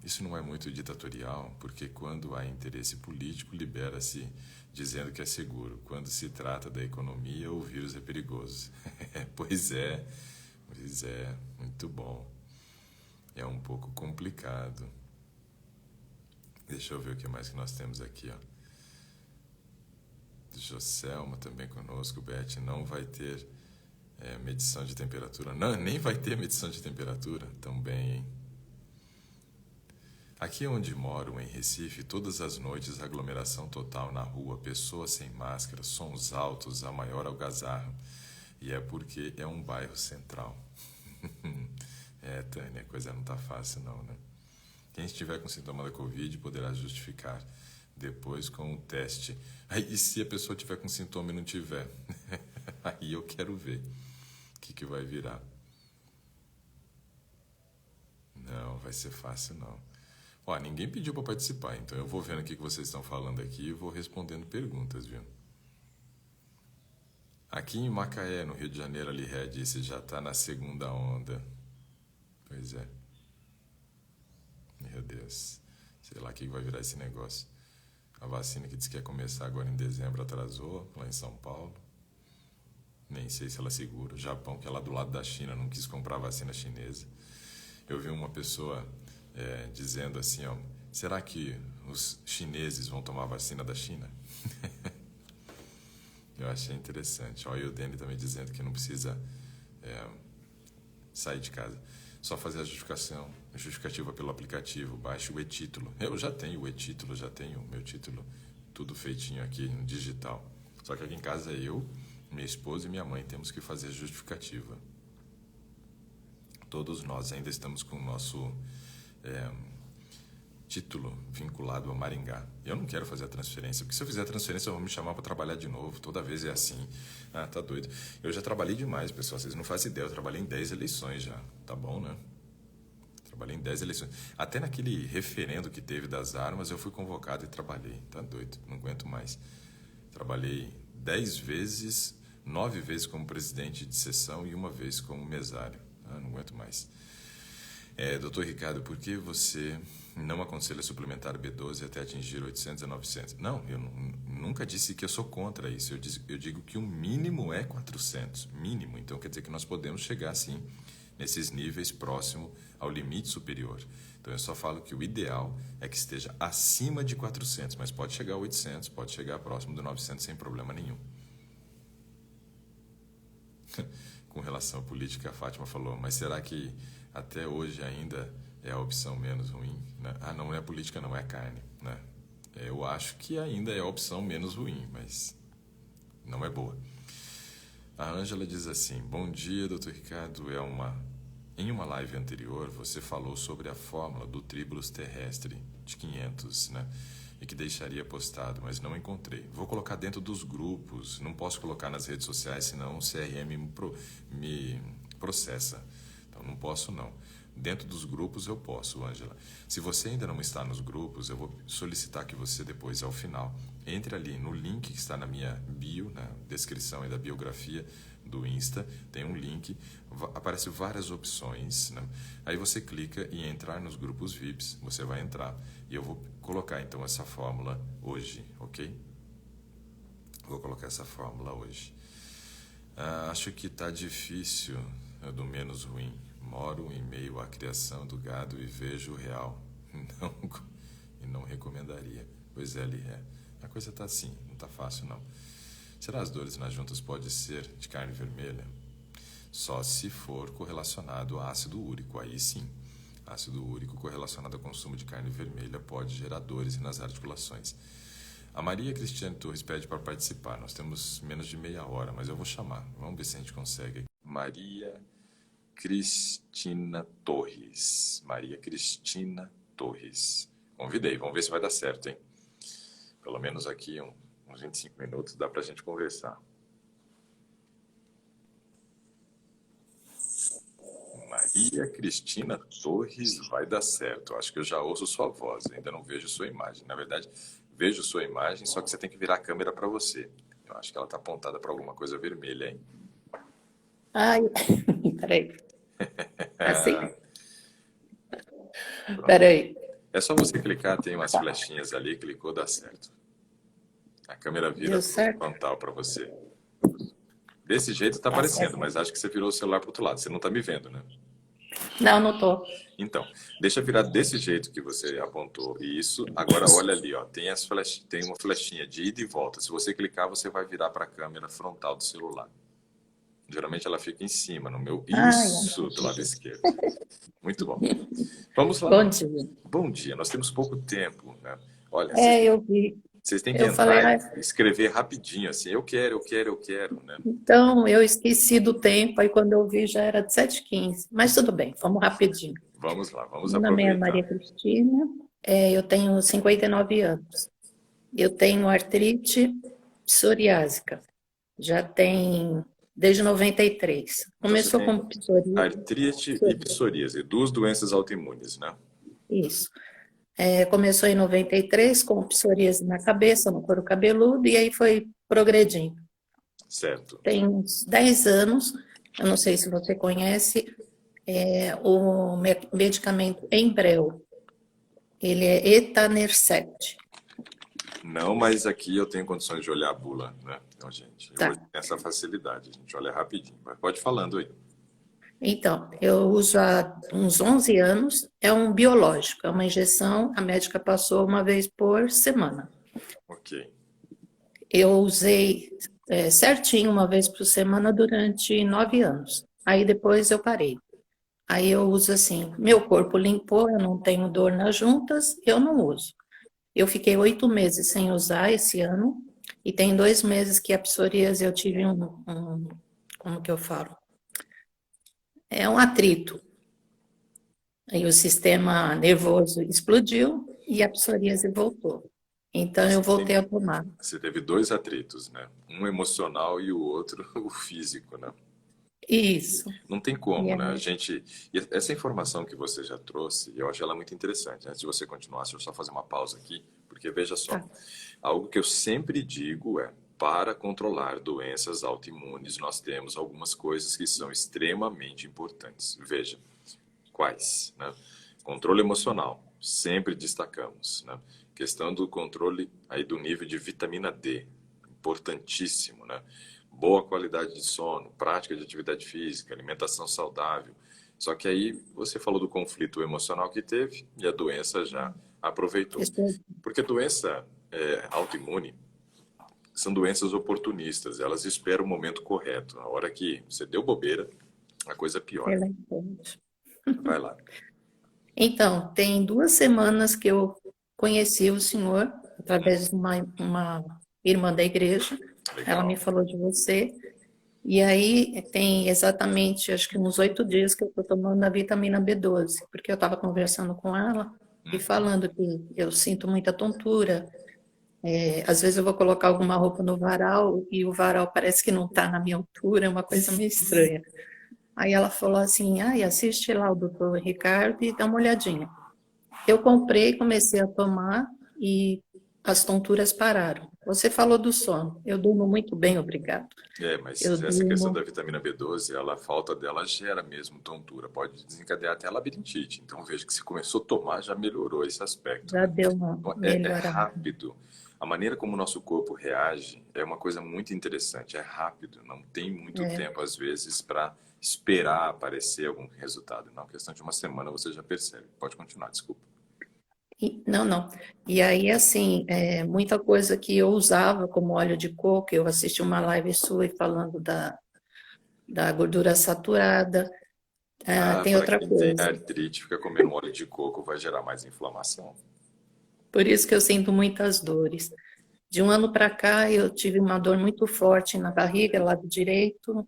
Isso não é muito ditatorial, porque quando há interesse político, libera-se dizendo que é seguro. Quando se trata da economia, o vírus é perigoso. Pois é, muito bom. É um pouco complicado. Deixa eu ver o que mais que nós temos aqui, ó. Joselma também conosco, Beth, não vai ter medição de temperatura. Não, nem vai ter medição de temperatura também, hein? Aqui onde moro, em Recife, todas as noites aglomeração total na rua, pessoas sem máscara, sons altos, a maior algazarra. E é porque é um bairro central. Tânia, a coisa não tá fácil não, né? Quem estiver com sintoma da Covid poderá justificar depois com o teste. E se a pessoa tiver com sintoma e não tiver? Aí eu quero ver o que vai virar. Não, vai ser fácil não. Ninguém pediu para participar, então eu vou vendo o que vocês estão falando aqui e vou respondendo perguntas, viu? Aqui em Macaé, no Rio de Janeiro, ali, disse, já está na segunda onda. Pois é. Meu Deus. Sei lá o que vai virar esse negócio. A vacina que disse que ia começar agora em dezembro atrasou, lá em São Paulo. Nem sei se ela segura. O Japão, que é lá do lado da China, não quis comprar vacina chinesa. Eu vi uma pessoa dizendo assim, será que os chineses vão tomar a vacina da China? Eu achei interessante. E o Dani também dizendo que não precisa sair de casa. Só fazer a justificativa pelo aplicativo, baixe o e-título. Eu já tenho o e-título, já tenho o meu título tudo feitinho aqui no digital. Só que aqui em casa eu, minha esposa e minha mãe temos que fazer justificativa. Todos nós ainda estamos com o nosso título vinculado a Maringá. Eu não quero fazer a transferência, porque se eu fizer a transferência, vão me chamar para trabalhar de novo. Toda vez é assim. Ah, tá doido. Eu já trabalhei demais, pessoal. Vocês não fazem ideia. Eu trabalhei em 10 eleições já. Tá bom, né? Trabalhei em 10 eleições. Até naquele referendo que teve das armas, eu fui convocado e trabalhei. Tá doido. Não aguento mais. Trabalhei 10 vezes, 9 vezes como presidente de sessão e uma vez como mesário. Ah, não aguento mais. Doutor Ricardo, por que você não aconselha suplementar B12 até atingir 800 a 900? Não, eu nunca disse que eu sou contra isso. Eu digo que o mínimo é 400. Mínimo. Então quer dizer que nós podemos chegar, sim, nesses níveis próximo ao limite superior. Então eu só falo que o ideal é que esteja acima de 400, mas pode chegar a 800, pode chegar próximo do 900 sem problema nenhum. Com relação à política, a Fátima falou, mas será que até hoje ainda é a opção menos ruim? Né? Ah, não é política, não é carne. Né? Eu acho que ainda é a opção menos ruim, mas não é boa. A Ângela diz assim, bom dia, doutor Ricardo, em uma live anterior você falou sobre a fórmula do tríbulos terrestre de 500, né? E que deixaria postado, mas não encontrei. Vou colocar dentro dos grupos, não posso colocar nas redes sociais, senão o CRM me processa. Então não posso não. Dentro dos grupos eu posso, Ângela. Se você ainda não está nos grupos, eu vou solicitar que você depois, ao final, entre ali no link que está na minha bio, na descrição e da biografia do Insta, tem um link, aparece várias opções, né? Aí você clica em entrar nos grupos VIPs, você vai entrar e eu vou colocar então essa fórmula hoje, ok? Vou colocar essa fórmula hoje. Acho que está difícil do menos ruim. Moro em meio à criação do gado e vejo o real. Não recomendaria. Pois é, Lihé. A coisa está assim, não está fácil não. Será as dores nas juntas pode ser de carne vermelha? Só se for correlacionado a ácido úrico, aí sim. Ácido úrico correlacionado ao consumo de carne vermelha pode gerar dores nas articulações. A Maria Cristiane Torres pede para participar. Nós temos menos de meia hora, mas eu vou chamar. Vamos ver se a gente consegue. Maria Cristina Torres. Maria Cristina Torres. Convidei, vamos ver se vai dar certo, hein? Pelo menos aqui uns 25 minutos dá para a gente conversar. Maria Cristina Torres, vai dar certo. Acho que eu já ouço sua voz, ainda não vejo sua imagem. Na verdade, vejo sua imagem, só que você tem que virar a câmera para você. Eu acho que ela está apontada para alguma coisa vermelha, hein? Ai, peraí. Assim? Peraí. É só você clicar, tem umas flechinhas ali, clicou, dá certo. A câmera vira frontal para você. Desse jeito está aparecendo, mas acho que você virou o celular para o outro lado. Você não está me vendo, né? Não, não tô. Então, deixa virar desse jeito que você apontou. Isso. Agora olha ali, ó. Tem uma flechinha de ida e volta. Se você clicar, você vai virar para a câmera frontal do celular. Geralmente ela fica em cima, no meu... Isso, do lado esquerdo. Muito bom. Vamos lá. Bom dia. Bom dia. Nós temos pouco tempo, né? Olha, eu vi. Vocês têm que entrar e escrever rapidinho, assim, eu quero, né? Então, eu esqueci do tempo, aí quando eu vi já era de 7h15. Mas tudo bem, vamos rapidinho. Vamos lá, vamos aproveitar. Meu nome é Maria Cristina, eu tenho 59 anos. Eu tenho artrite psoriásica. Já tem desde 93. Começou com psoríase. Artrite e psoríase, duas doenças autoimunes, né? Isso. Começou em 93 com psoríase na cabeça, no couro cabeludo, e aí foi progredindo. Certo. Tem uns 10 anos, eu não sei se você conhece, o medicamento Enbrel. Ele é Etanercept. Não, mas aqui eu tenho condições de olhar a bula, né? Então, gente, Tá. Eu tenho essa facilidade, a gente olha rapidinho. Mas pode ir falando aí. Então, eu uso há uns 11 anos, é um biológico, é uma injeção, a médica passou uma vez por semana. Ok. Eu usei certinho uma vez por semana durante 9 anos. Aí depois eu parei. Aí eu uso assim, meu corpo limpou, eu não tenho dor nas juntas, eu não uso. Eu fiquei 8 meses sem usar esse ano, E tem 2 meses que a psoríase eu tive como que eu falo? É um atrito. Aí o sistema nervoso explodiu e a psoríase voltou. Então eu voltei a tomar. Você teve dois atritos, né? Um emocional e o outro o físico, né? Isso. Não tem E como, né? aí, E essa informação que você já trouxe, eu acho ela muito interessante. Antes de você continuar, deixa eu só fazer uma pausa aqui, porque veja só, tá. algo que eu sempre digo é, para controlar doenças autoimunes, nós temos algumas coisas que são extremamente importantes. Veja, quais, né? Controle emocional, sempre destacamos, né? Questão do controle aí do nível de vitamina D, importantíssimo, né? Boa qualidade de sono, prática de atividade física, alimentação saudável. Só que aí você falou do conflito emocional que teve e a doença já aproveitou. Porque doença autoimune são doenças oportunistas, elas esperam o momento correto. A hora que você deu bobeira, a coisa piora. Vai lá. Então, tem 2 semanas que eu conheci o senhor através de uma irmã da igreja. Ela Legal. me falou de você. E aí tem exatamente, acho que uns 8 dias que eu estou tomando a vitamina B12, porque eu estava conversando com ela e falando que eu sinto muita tontura. Às vezes eu vou colocar alguma roupa no varal e o varal parece que não está na minha altura, é uma coisa meio estranha. Aí ela falou assim, assiste lá o doutor Ricardo e dá uma olhadinha. Eu comprei, comecei a tomar e as tonturas pararam. Você falou do sono. Eu durmo muito bem, obrigado. Eu Mas essa questão durmo. da vitamina B12, a falta dela gera mesmo tontura, pode desencadear até labirintite. Então veja que se começou a tomar, já melhorou esse aspecto, Já né? deu uma Então, é melhorada. rápido. A maneira como o nosso corpo reage é uma coisa muito interessante, é rápido, não tem muito tempo às vezes para esperar aparecer algum resultado. Não, questão de uma semana você já percebe. Pode continuar, desculpa. Não, não. E aí, assim, muita coisa que eu usava como óleo de coco, eu assisti uma live sua falando da gordura saturada. Tem Para outra quem tem coisa. artrite, fica comendo óleo de coco vai gerar mais inflamação. Por isso que eu sinto muitas dores. De um ano para cá, eu tive uma dor muito forte na barriga, lado direito.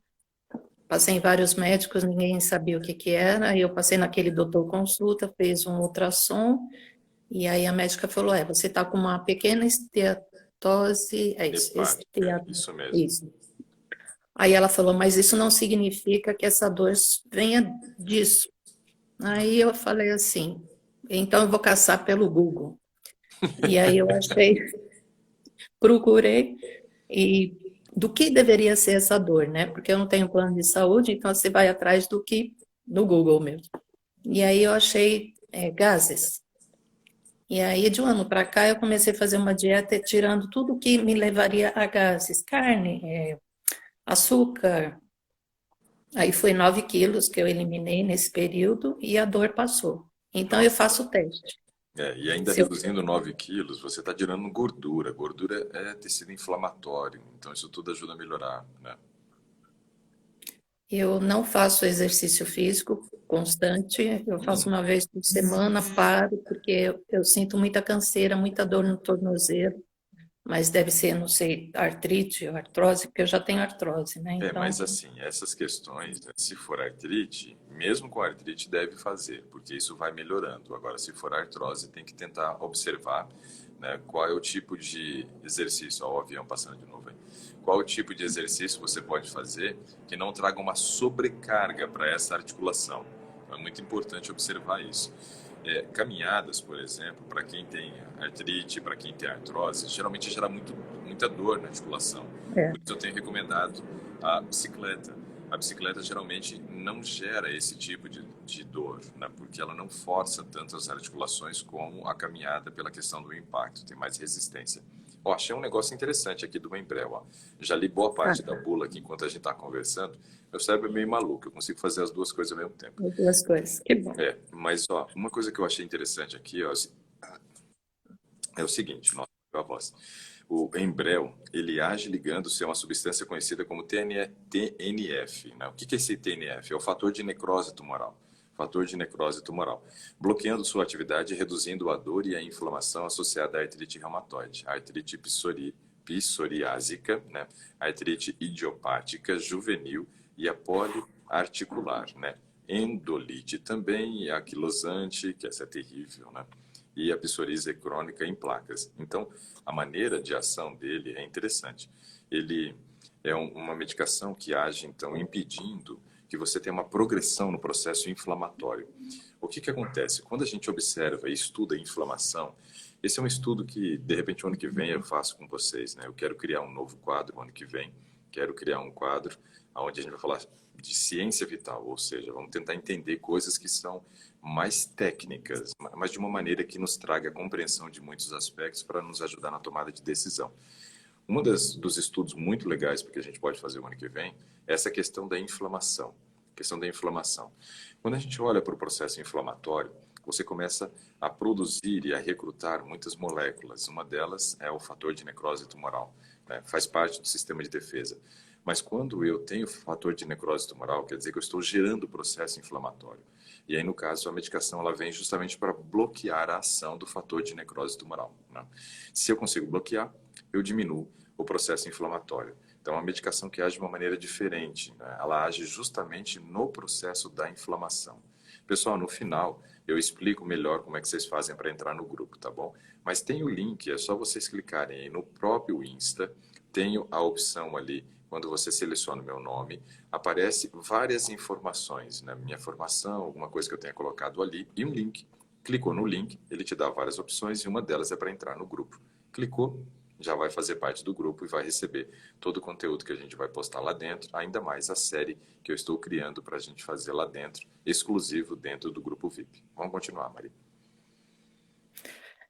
Passei em vários médicos, ninguém sabia o que que era. Aí eu passei naquele doutor consulta, fez um ultrassom, e aí a médica falou, você está com uma pequena esteatose, Isso mesmo. isso. Aí ela falou, mas isso não significa que essa dor venha disso. Aí eu falei assim, então eu vou caçar pelo Google. E aí eu achei, procurei, e do que deveria ser essa dor, né? Porque eu não tenho plano de saúde, então você vai atrás do que no Google mesmo. E aí eu achei gases. E aí de um ano para cá eu comecei a fazer uma dieta tirando tudo que me levaria a gases, carne, açúcar. Aí foi 9 quilos que eu eliminei nesse período e a dor passou. Então eu Nossa. faço o teste. E ainda Se eu reduzindo 9 quilos, você está tirando gordura. Gordura é tecido inflamatório, então isso tudo ajuda a melhorar, né? Eu não faço exercício físico constante, eu faço uma vez por semana, paro, porque eu sinto muita canseira, muita dor no tornozelo, mas deve ser, não sei, artrite ou artrose, porque eu já tenho artrose, né? Então, Mas assim, essas questões, né, se for artrite, mesmo com artrite deve fazer, porque isso vai melhorando. Agora, se for artrose, tem que tentar observar, né, qual é o tipo de exercício. Ó, o avião passando de novo aí. Qual o tipo de exercício você pode fazer que não traga uma sobrecarga para essa articulação. Então, é muito importante observar isso. Caminhadas, por exemplo, para quem tem artrite, para quem tem artrose, geralmente gera muita dor na articulação. Por isso eu tenho recomendado a bicicleta. A bicicleta geralmente não gera esse tipo de dor, né? Porque ela não força tanto as articulações como a caminhada pela questão do impacto, tem mais resistência. Achei um negócio interessante aqui do Embrel. Já li boa parte da bula aqui enquanto a gente está conversando. Meu cérebro é meio maluco, eu consigo fazer as duas coisas ao mesmo tempo. as duas coisas, que bom. Mas uma coisa que eu achei interessante aqui é o seguinte, nossa, a voz. O Embrel, ele age ligando-se a uma substância conhecida como TNF. Né? O que é esse TNF? É o fator de necrose tumoral. Fator de necrose tumoral, bloqueando sua atividade e reduzindo a dor e a inflamação associada à artrite reumatoide, a artrite psoriásica, né? A artrite idiopática juvenil e a poliarticular, né? Endolite também, e a anquilosante, que essa é terrível, né? E a psoríase crônica em placas. Então, a maneira de ação dele é interessante. Ele é uma medicação que age, então, impedindo que você tenha uma progressão no processo inflamatório. O que que acontece? Quando a gente observa e estuda a inflamação, esse é um estudo que, de repente, o ano que vem eu faço com vocês, né? Eu quero criar um novo quadro o ano que vem. Quero criar um quadro onde a gente vai falar de ciência vital, ou seja, vamos tentar entender coisas que são mais técnicas, mas de uma maneira que nos traga a compreensão de muitos aspectos para nos ajudar na tomada de decisão. Dos estudos muito legais que a gente pode fazer o ano que vem é essa questão da inflamação. Questão da inflamação. Quando a gente olha para o processo inflamatório, você começa a produzir e a recrutar muitas moléculas. Uma delas é o fator de necrose tumoral, né? Faz parte do sistema de defesa. Mas quando eu tenho fator de necrose tumoral, quer dizer que eu estou gerando o processo inflamatório. E aí, no caso, a medicação ela vem justamente para bloquear a ação do fator de necrose tumoral, né? Se eu consigo bloquear, eu diminuo o processo inflamatório. Então, é uma medicação que age de uma maneira diferente, né? Ela age justamente no processo da inflamação. Pessoal, no final, eu explico melhor como é que vocês fazem para entrar no grupo, tá bom? Mas tem o link, é só vocês clicarem aí no próprio Insta, tenho a opção ali, quando você seleciona o meu nome, aparece várias informações, né? Minha formação, alguma coisa que eu tenha colocado ali, e um link. Clicou no link, ele te dá várias opções e uma delas é para entrar no grupo. Clicou, já vai fazer parte do grupo e vai receber todo o conteúdo que a gente vai postar lá dentro, ainda mais a série que eu estou criando para a gente fazer lá dentro, exclusivo dentro do grupo VIP. Vamos continuar, Maria.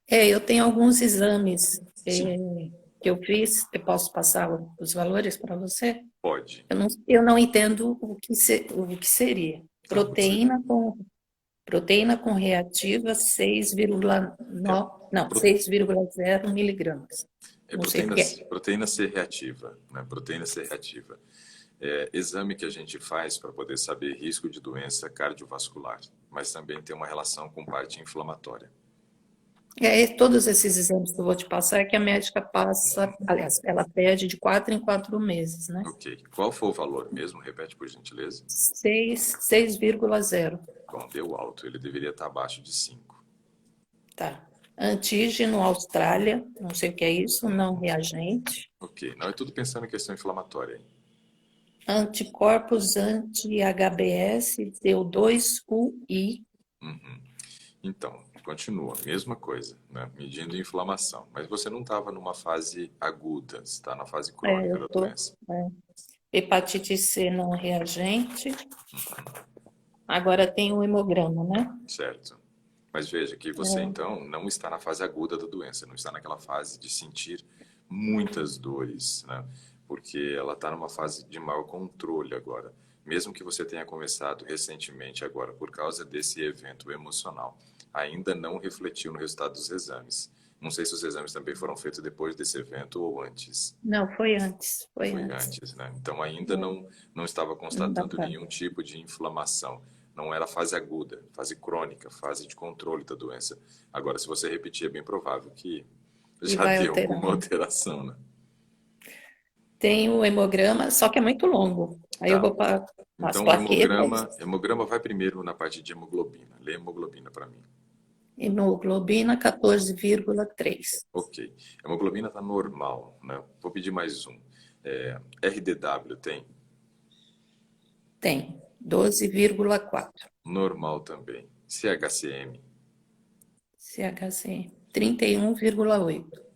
Eu tenho alguns exames Sim, que eu fiz, eu posso passar os valores para você? pode. Eu não entendo o que seria. Ah, você... Proteína com reativa 6,9, não, pro- 6,0 miligramas. É Não sei o que é. proteína C reativa, né? Proteína C reativa. É exame que a gente faz para poder saber risco de doença cardiovascular, mas também tem uma relação com parte inflamatória. Todos esses exames que eu vou te passar é que a médica passa, aliás, ela pede de 4 em 4 meses, né? Ok. Qual foi o valor mesmo? Repete, por gentileza. 6,0. Bom, deu alto. Ele deveria estar abaixo de 5. Tá. Antígeno Austrália, não sei o que é isso, não reagente. Ok. Não é tudo pensando em questão inflamatória aí. Anticorpos anti-HBS deu 2UI. Uhum. Então, continua, mesma coisa, né? Medindo inflamação. Mas você não estava numa fase aguda, você está na fase crônica Eu da tô, doença. hepatite C não reagente. Agora tem o hemograma, né? Certo. Mas veja que você então não está na fase aguda da doença, não está naquela fase de sentir muitas dores, né? Porque ela está numa fase de maior controle agora. Mesmo que você tenha começado recentemente agora por causa desse evento emocional, ainda não refletiu no resultado dos exames. Não sei se os exames também foram feitos depois desse evento ou antes. Não, foi antes, foi Foi antes. antes, né? Então ainda não estava Não dá constatando pra... nenhum tipo de inflamação. Não era fase aguda, fase crônica, fase de controle da doença. Agora, se você repetir, é bem provável que E já vai deu alterar. alguma alteração, né? Tem o hemograma, só que é muito longo. Aí eu Tá. vou para as Então, plaquetas. hemograma vai primeiro na parte de hemoglobina. Lê hemoglobina para mim. Hemoglobina 14,3. Ok. Hemoglobina está normal, né? Vou pedir mais um. RDW tem? Tem 12,4. Normal também. CHCM? CHC 31,8.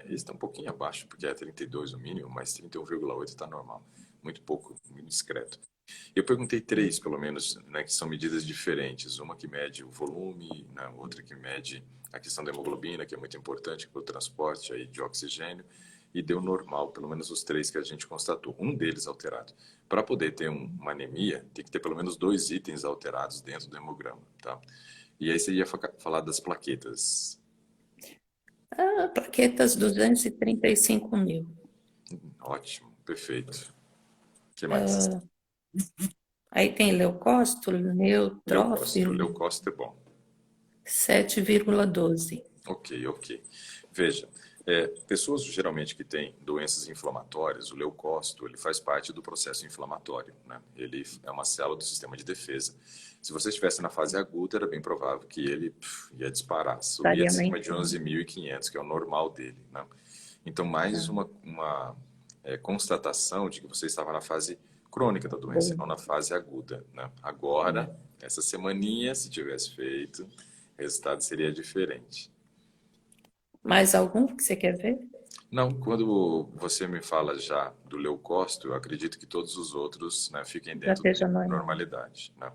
Esse está um pouquinho abaixo, porque é 32 o mínimo, mas 31,8 está normal. Muito pouco, muito discreto. Eu perguntei três, pelo menos, né, que são medidas diferentes. Uma que mede o volume, né, outra que mede a questão da hemoglobina, que é muito importante para o transporte aí de oxigênio, e deu normal, pelo menos os três que a gente constatou. Um deles alterado. Para poder ter uma anemia, tem que ter pelo menos 2 itens alterados dentro do hemograma, tá? E aí você ia falar das plaquetas. Plaquetas 235 mil. Ótimo, perfeito. O que mais? Aí tem leucócito, Leucócito. neutrófilo, Leucócito é bom. 7,12. Ok, ok. Veja, Pessoas geralmente que têm doenças inflamatórias, o leucócito, ele faz parte do processo inflamatório, né? Ele é uma célula do sistema de defesa. Se você estivesse na fase aguda, era bem provável que ele ia disparar, subir Estaria acima de aumentando. 11.500, que é o normal dele, né? Então, mais uma constatação de que você estava na fase crônica da doença, e Bom, não na fase aguda, né? Agora, essa semaninha, se tivesse feito, o resultado seria diferente. mais algum que você quer ver? Não, quando você me fala já do leucócito, eu acredito que todos os outros, né, fiquem Já dentro da esteja normal. normalidade, né?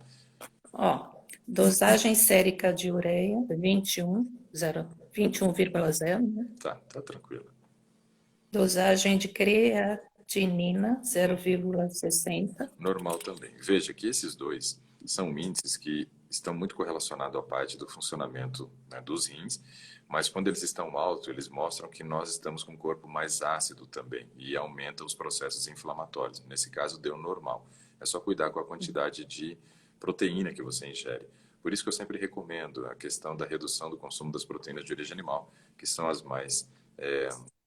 Ó, dosagem sérica de ureia, 21,0, né? Tá tranquilo. Dosagem de creatinina, 0,60. Normal também. Veja que esses dois são índices que estão muito correlacionados à parte do funcionamento, né, dos rins, mas quando eles estão altos, eles mostram que nós estamos com um corpo mais ácido também e aumenta os processos inflamatórios. Nesse caso, deu normal. É só cuidar com a quantidade de proteína que você ingere. Por isso que eu sempre recomendo a questão da redução do consumo das proteínas de origem animal, que são as mais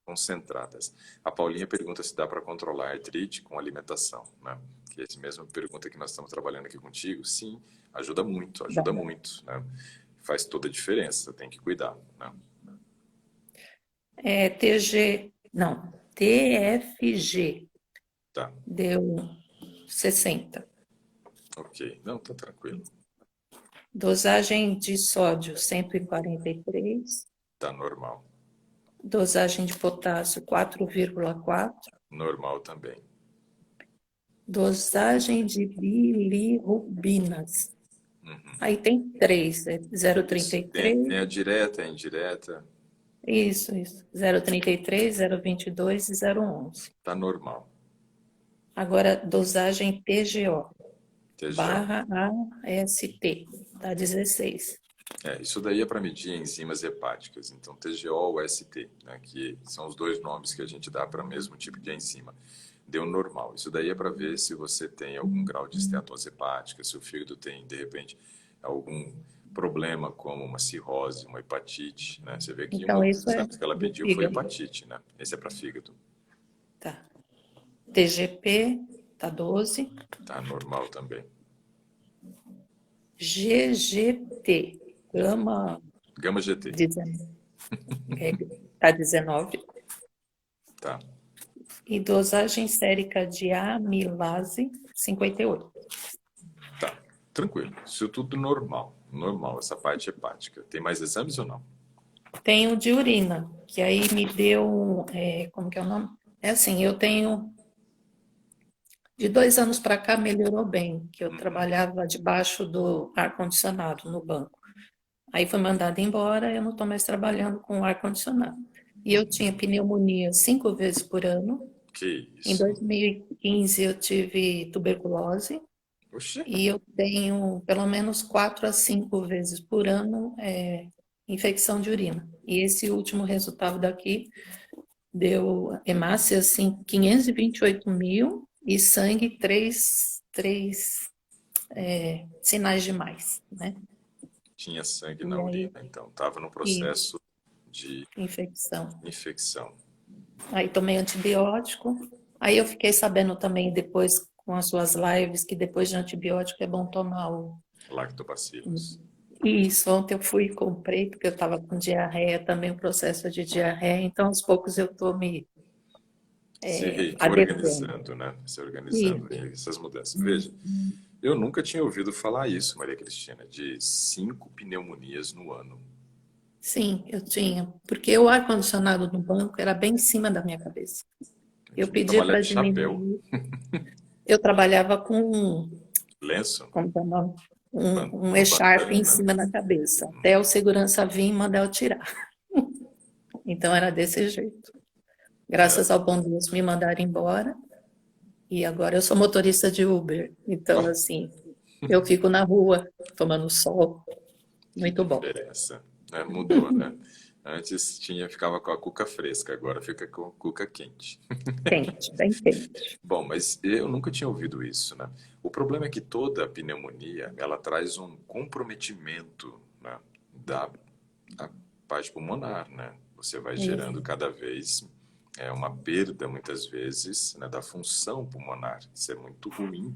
concentradas. A Paulinha pergunta se dá para controlar a artrite com alimentação, né? Que é a mesma pergunta que nós estamos trabalhando aqui contigo. Sim, Dá. ajuda muito, né? Faz toda a diferença, tem que cuidar, né? TG, não, TFG, Tá, deu 60. ok. Não, tá tranquilo. Dosagem de sódio, 143. Tá normal. Dosagem de potássio, 4,4. Normal também. Dosagem de bilirrubinas. Aí tem 3, Isso. Tem 0,33. a direta, a indireta, Isso. 0,33, 0,22 e 0,11. tá normal. Agora, dosagem TGO, TGO. barra AST, tá 16. Isso daí é para medir enzimas hepáticas. Então, TGO ou ST, né, que são os dois nomes que a gente dá para o mesmo tipo de enzima. Deu normal. Isso daí é para ver se você tem algum grau de esteatose hepática, se o fígado tem, de repente, algum problema como uma cirrose, uma hepatite, né? Você vê que Então, um dos isso é exames que ela do pediu foi fígado. hepatite, né? Esse é para fígado. Tá. TGP, tá 12. Tá normal também. GGT, gama, Gama GT. 19, tá 19. Tá. E dosagem sérica de amilase, 58. Tá. Tranquilo. Isso tudo normal. Normal, essa parte hepática. Tem mais exames ou não? Tenho de urina, que aí me deu, como que é o nome? É assim, eu tenho, de 2 anos para cá melhorou bem, que eu trabalhava debaixo do ar-condicionado no banco. Aí foi mandada embora, eu não estou mais trabalhando com ar-condicionado. E eu tinha pneumonia 5 vezes por ano. Que Em isso? 2015 eu tive tuberculose. Oxê. E eu tenho pelo menos 4 a 5 vezes por ano infecção de urina. E esse último resultado daqui deu hemácia assim, 528 mil e sangue 3 sinais demais, né? Tinha sangue na E aí, urina, então. Tava no isso, processo de infecção. infecção. Aí tomei antibiótico. Aí eu fiquei sabendo também depois com as suas lives que depois de antibiótico é bom tomar o. Lactobacilos. Isso, ontem eu fui e comprei, porque eu estava com diarreia também, o processo de diarreia, então aos poucos eu estou me Se adequando. reorganizando, né? Se organizando, Isso, essas mudanças. Veja, eu nunca tinha ouvido falar isso, Maria Cristina, de 5 pneumonias no ano. sim, eu tinha, porque o ar-condicionado no banco era bem em cima da minha cabeça. Eu Devia pedia trabalhar para de chapéu, diminuir, eu trabalhava com, lenço, como que é o nome? Um uma echarpe em bandana. cima da cabeça, até o segurança vir e mandar eu tirar. Então era desse jeito. É. Graças ao bom Deus me mandaram embora, e agora eu sou motorista de Uber. Então, Ó, assim, eu fico na rua, tomando sol. que Muito bom. diferença. Né? Mudou, né? Antes ficava com a cuca fresca, agora fica com a cuca quente. Quente, bem quente. Bom, mas eu nunca tinha ouvido isso, né? O problema é que toda pneumonia, ela traz um comprometimento, né, da a parte pulmonar, né? Você vai Isso. gerando cada vez uma perda, muitas vezes, né, da função pulmonar. Isso é muito ruim,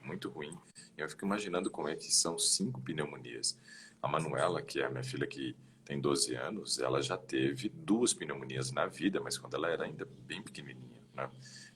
muito ruim. Eu fico imaginando como é que são 5 pneumonias. A Manuela, que é a minha filha que tem 12 anos, ela já teve 2 pneumonias na vida, mas quando ela era ainda bem pequenininha, né?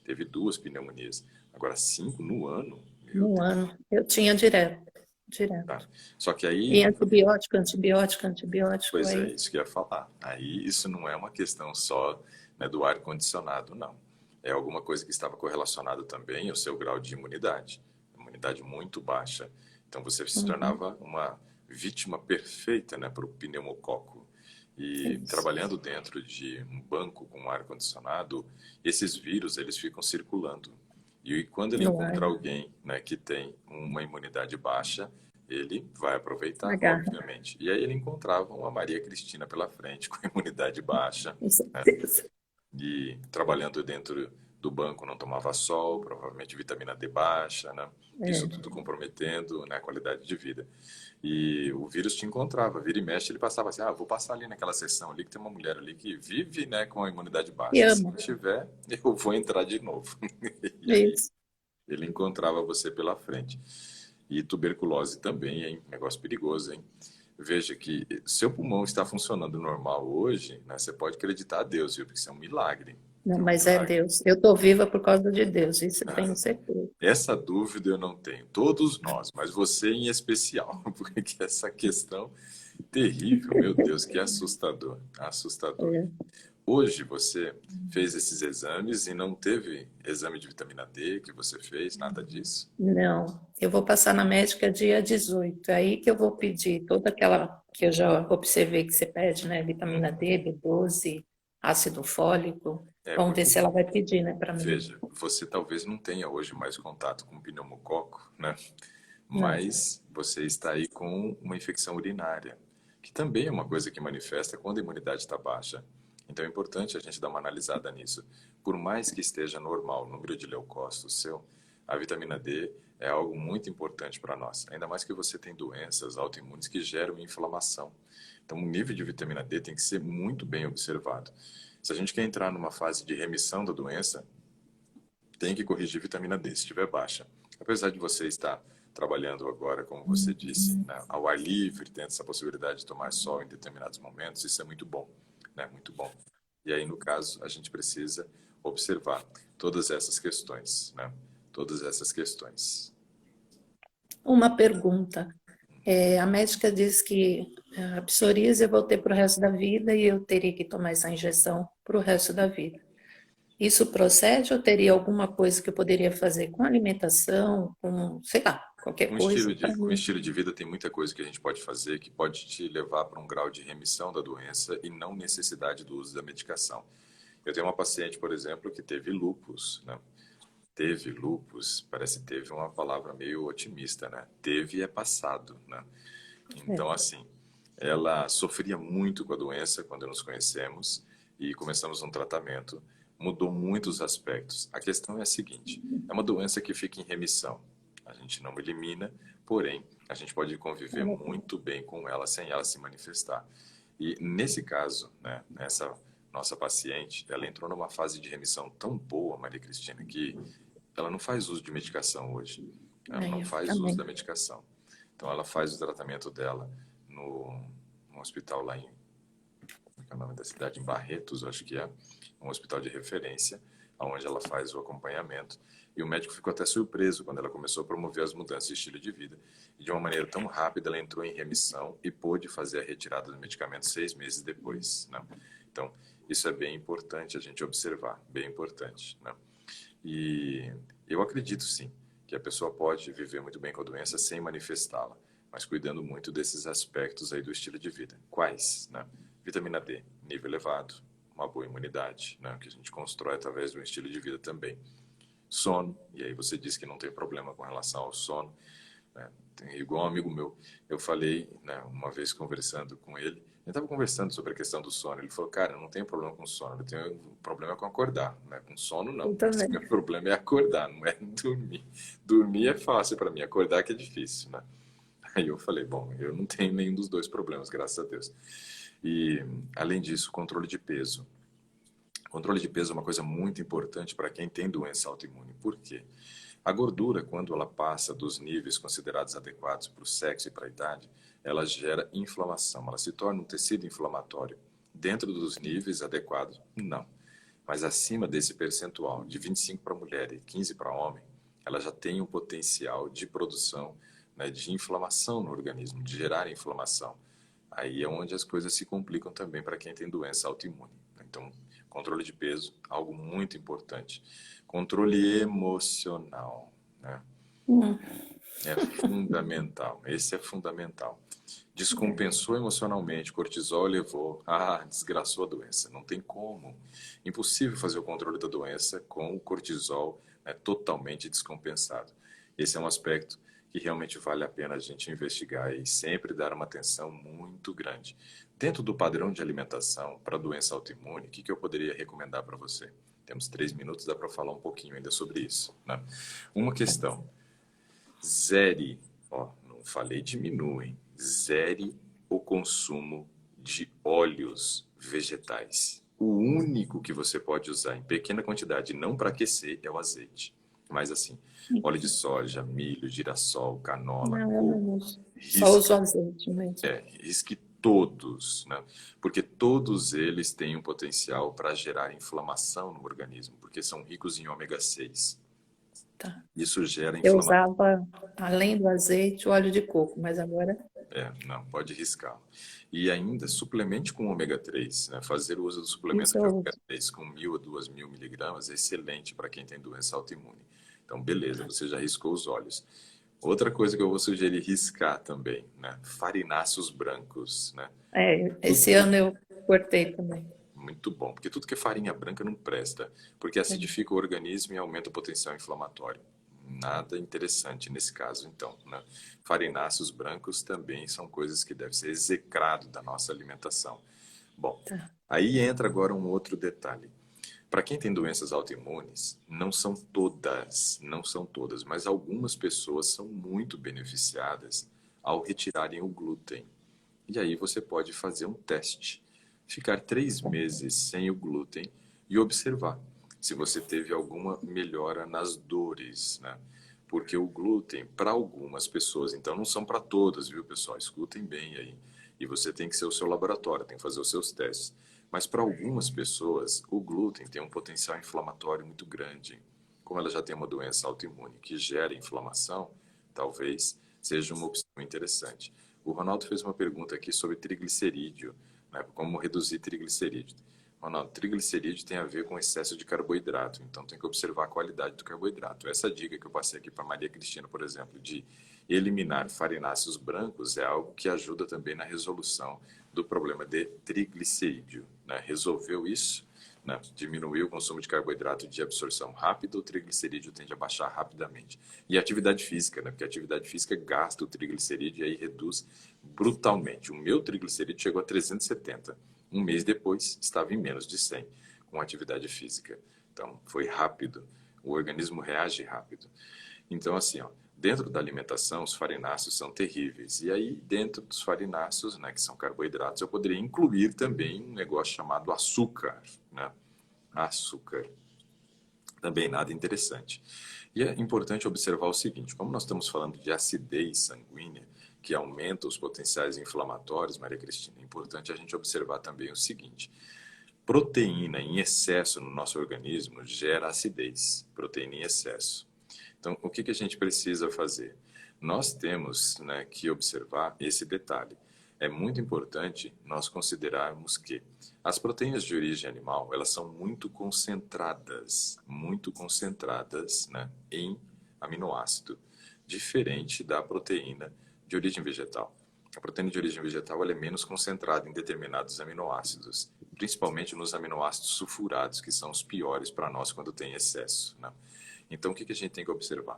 Teve 2 pneumonias. Agora, 5 no ano, meu No Deus. ano. Eu tinha direto, Tá? direto. Só que E aí, antibiótico, antibiótico, antibiótico, pois é, aí. isso que eu ia falar. Aí isso não é uma questão só, né, do ar-condicionado, não. É alguma coisa que estava correlacionado também ao seu grau de imunidade. Imunidade muito baixa. Então você se Uhum. tornava uma vítima perfeita, né, para o pneumococo. E Isso. trabalhando dentro de um banco com ar-condicionado, esses vírus eles ficam circulando. E quando ele No ar. encontra alguém, né, que tem uma imunidade baixa, ele vai aproveitar, Agarra. obviamente. E aí ele encontrava uma Maria Cristina pela frente, com imunidade baixa, Com né? certeza. E trabalhando dentro do banco não tomava sol, provavelmente vitamina D baixa, né? Isso É. tudo comprometendo, né, a qualidade de vida. E o vírus te encontrava, vira e mexe, ele passava assim, vou passar ali naquela sessão ali que tem uma mulher ali que vive, né, com a imunidade E baixa. Se amo. tiver, eu vou entrar de novo. E aí Isso. ele encontrava você pela frente. E tuberculose também, hein? Negócio perigoso, hein? Veja que seu pulmão está funcionando normal hoje, né? Você pode acreditar a Deus, viu? Porque isso é um milagre. Não, É um mas é milagre. Deus. Eu estou viva por causa de Deus, isso eu Ah, tenho certeza. essa dúvida eu não tenho. Todos nós, mas você em especial, porque essa questão terrível, meu Deus, que assustador, assustador. É. Hoje você fez esses exames e não teve exame de vitamina D que você fez, nada disso? Não, eu vou passar na médica dia 18. É aí que eu vou pedir toda aquela que eu já observei que você pede, né? Vitamina Uhum. D, B12, ácido fólico. É, Vamos ver porque se ela vai pedir, né, para mim. veja, você talvez não tenha hoje mais contato com pneumococo, né? Não, Mas você está aí com uma infecção urinária, que também é uma coisa que manifesta quando a imunidade está baixa. Então é importante a gente dar uma analisada nisso. Por mais que esteja normal o número de leucócitos seu, a vitamina D é algo muito importante para nós. Ainda mais que você tem doenças autoimunes que geram inflamação. Então o nível de vitamina D tem que ser muito bem observado. Se a gente quer entrar numa fase de remissão da doença, tem que corrigir vitamina D se estiver baixa. Apesar de você estar trabalhando agora, como você disse, né, ao ar livre, tendo essa possibilidade de tomar sol em determinados momentos, isso é muito bom, né? Muito bom. E aí, no caso, a gente precisa observar todas essas questões, né? Todas essas questões. uma pergunta. A médica diz que a psoríase eu vou ter para o resto da vida e eu teria que tomar essa injeção para o resto da vida. Isso procede ou teria alguma coisa que eu poderia fazer com alimentação, com, sei lá, qualquer coisa para Com mim? estilo de vida tem muita coisa que a gente pode fazer que pode te levar para um grau de remissão da doença e não necessidade do uso da medicação. Eu tenho uma paciente, por exemplo, que teve lúpus, né? Teve lupus, parece que teve uma palavra meio otimista, né? Teve é passado, né? Então, É. assim, ela sofria muito com a doença quando nos conhecemos e começamos um tratamento. Mudou muitos aspectos. A questão é a seguinte: é uma doença que fica em remissão. A gente não elimina, porém, a gente pode conviver muito bem com ela sem ela se manifestar. E nesse caso, né, nessa nossa paciente, ela entrou numa fase de remissão tão boa, Maria Cristina, que ela não faz uso de medicação hoje. Ela não Aí, faz uso amém. da medicação. Então, ela faz o tratamento dela no hospital lá em, como é o nome da cidade? Em Barretos, acho que é, um hospital de referência, onde ela faz o acompanhamento. E o médico ficou até surpreso quando ela começou a promover as mudanças de estilo de vida. E de uma maneira tão rápida, ela entrou em remissão e pôde fazer a retirada do medicamento 6 meses depois, né? Então, isso é bem importante a gente observar, bem importante, né? E eu acredito sim que a pessoa pode viver muito bem com a doença sem manifestá-la, mas cuidando muito desses aspectos aí do estilo de vida. Quais, né? Vitamina D, nível elevado, uma boa imunidade, né? Que a gente constrói através de um estilo de vida também. Sono, e aí você disse que não tem problema com relação ao sono, né? Tem, igual um amigo meu, eu falei, né, uma vez conversando com ele, eu estava conversando sobre a questão do sono. Ele falou, cara, eu não tenho problema com sono, eu tenho um problema com acordar, né? Com sono, não. Eu também. Meu problema é acordar, não é dormir. Dormir é fácil para mim, acordar que é difícil, né? Aí eu falei, bom, eu não tenho nenhum dos dois problemas, graças a Deus. E, além disso, controle de peso. Controle de peso é uma coisa muito importante para quem tem doença autoimune. Por quê? A gordura, quando ela passa dos níveis considerados adequados para o sexo e para a idade, ela gera inflamação, ela se torna um tecido inflamatório. Dentro dos níveis adequados, não. Mas acima desse percentual, de 25 para mulher e 15 para homem, ela já tem um potencial de produção, né, de inflamação no organismo, de gerar inflamação. Aí é onde as coisas se complicam também para quem tem doença autoimune. Então, controle de peso, algo muito importante. Controle emocional, né? Hum. É fundamental. Esse é fundamental. Descompensou emocionalmente, cortisol elevou, desgraçou a doença. Não tem como. Impossível fazer o controle da doença com o cortisol, né, totalmente descompensado. Esse é um aspecto que realmente vale a pena a gente investigar e sempre dar uma atenção muito grande. Dentro do padrão de alimentação para doença autoimune, o que eu poderia recomendar para você? Temos 3 minutos, dá para falar um pouquinho ainda sobre isso, né? Uma questão. Zere, não falei diminui, zere o consumo de óleos vegetais. O único que você pode usar em pequena quantidade, não para aquecer, é o azeite. Mas assim, óleo de soja, milho, girassol, canola, coco, Só risque, uso azeite mesmo. risque todos, né? Porque todos eles têm um potencial para gerar inflamação no organismo, porque são ricos em ômega 6. Tá. Isso gera Eu inflamação. usava, além do azeite, o óleo de coco, mas agora... Não, pode riscar. E ainda, suplemente com ômega 3, né? Fazer o uso do suplemento Isso de eu ômega uso. 3 com 1.000 a 2.000 miligramas é excelente para quem tem doença autoimune. Então, beleza, você já riscou os olhos. Outra coisa que eu vou sugerir riscar também, né? Farináceos brancos, né? Esse ano eu cortei também. Muito bom, porque tudo que é farinha branca não presta, porque acidifica o organismo e aumenta o potencial inflamatório. Nada interessante nesse caso, então, né? Farináceos brancos também são coisas que devem ser execrado da nossa alimentação. Bom, Tá. aí entra agora um outro detalhe. Para quem tem doenças autoimunes, não são todas, mas algumas pessoas são muito beneficiadas ao retirarem o glúten. E aí você pode fazer um teste, ficar 3 meses sem o glúten e observar se você teve alguma melhora nas dores, né? Porque o glúten, para algumas pessoas, então não são para todas, viu, pessoal? Escutem bem aí. E você tem que ser o seu laboratório, tem que fazer os seus testes. Mas para algumas pessoas, o glúten tem um potencial inflamatório muito grande. Como ela já tem uma doença autoimune que gera inflamação, talvez seja uma opção interessante. O Ronaldo fez uma pergunta aqui sobre triglicerídeo, né? Como reduzir triglicerídeo. Ronaldo, triglicerídeo tem a ver com excesso de carboidrato, então tem que observar a qualidade do carboidrato. Essa dica que eu passei aqui para Maria Cristina, por exemplo, de eliminar farináceos brancos é algo que ajuda também na resolução do problema de triglicerídeo, né? Resolveu isso, né? Diminuiu o consumo de carboidrato de absorção rápida, o triglicerídeo tende a baixar rapidamente. E a atividade física, né? Porque a atividade física gasta o triglicerídeo e aí reduz brutalmente. O meu triglicerídeo chegou a 370. Um mês depois, estava em menos de 100 com atividade física. Então, foi rápido. O organismo reage rápido. Então, assim, dentro da alimentação, os farináceos são terríveis. E aí, dentro dos farináceos, né, que são carboidratos, eu poderia incluir também um negócio chamado açúcar, né? Açúcar. Também nada interessante. E é importante observar o seguinte, como nós estamos falando de acidez sanguínea, que aumenta os potenciais inflamatórios, Maria Cristina, é importante a gente observar também o seguinte, proteína em excesso no nosso organismo gera acidez, proteína em excesso. Então, o que a gente precisa fazer? Nós temos, né, que observar esse detalhe. É muito importante nós considerarmos que as proteínas de origem animal, elas são muito concentradas, né, em aminoácido, diferente da proteína de origem vegetal. A proteína de origem vegetal ela é menos concentrada em determinados aminoácidos, principalmente nos aminoácidos sulfurados, que são os piores para nós quando tem excesso, né? Então, o que a gente tem que observar?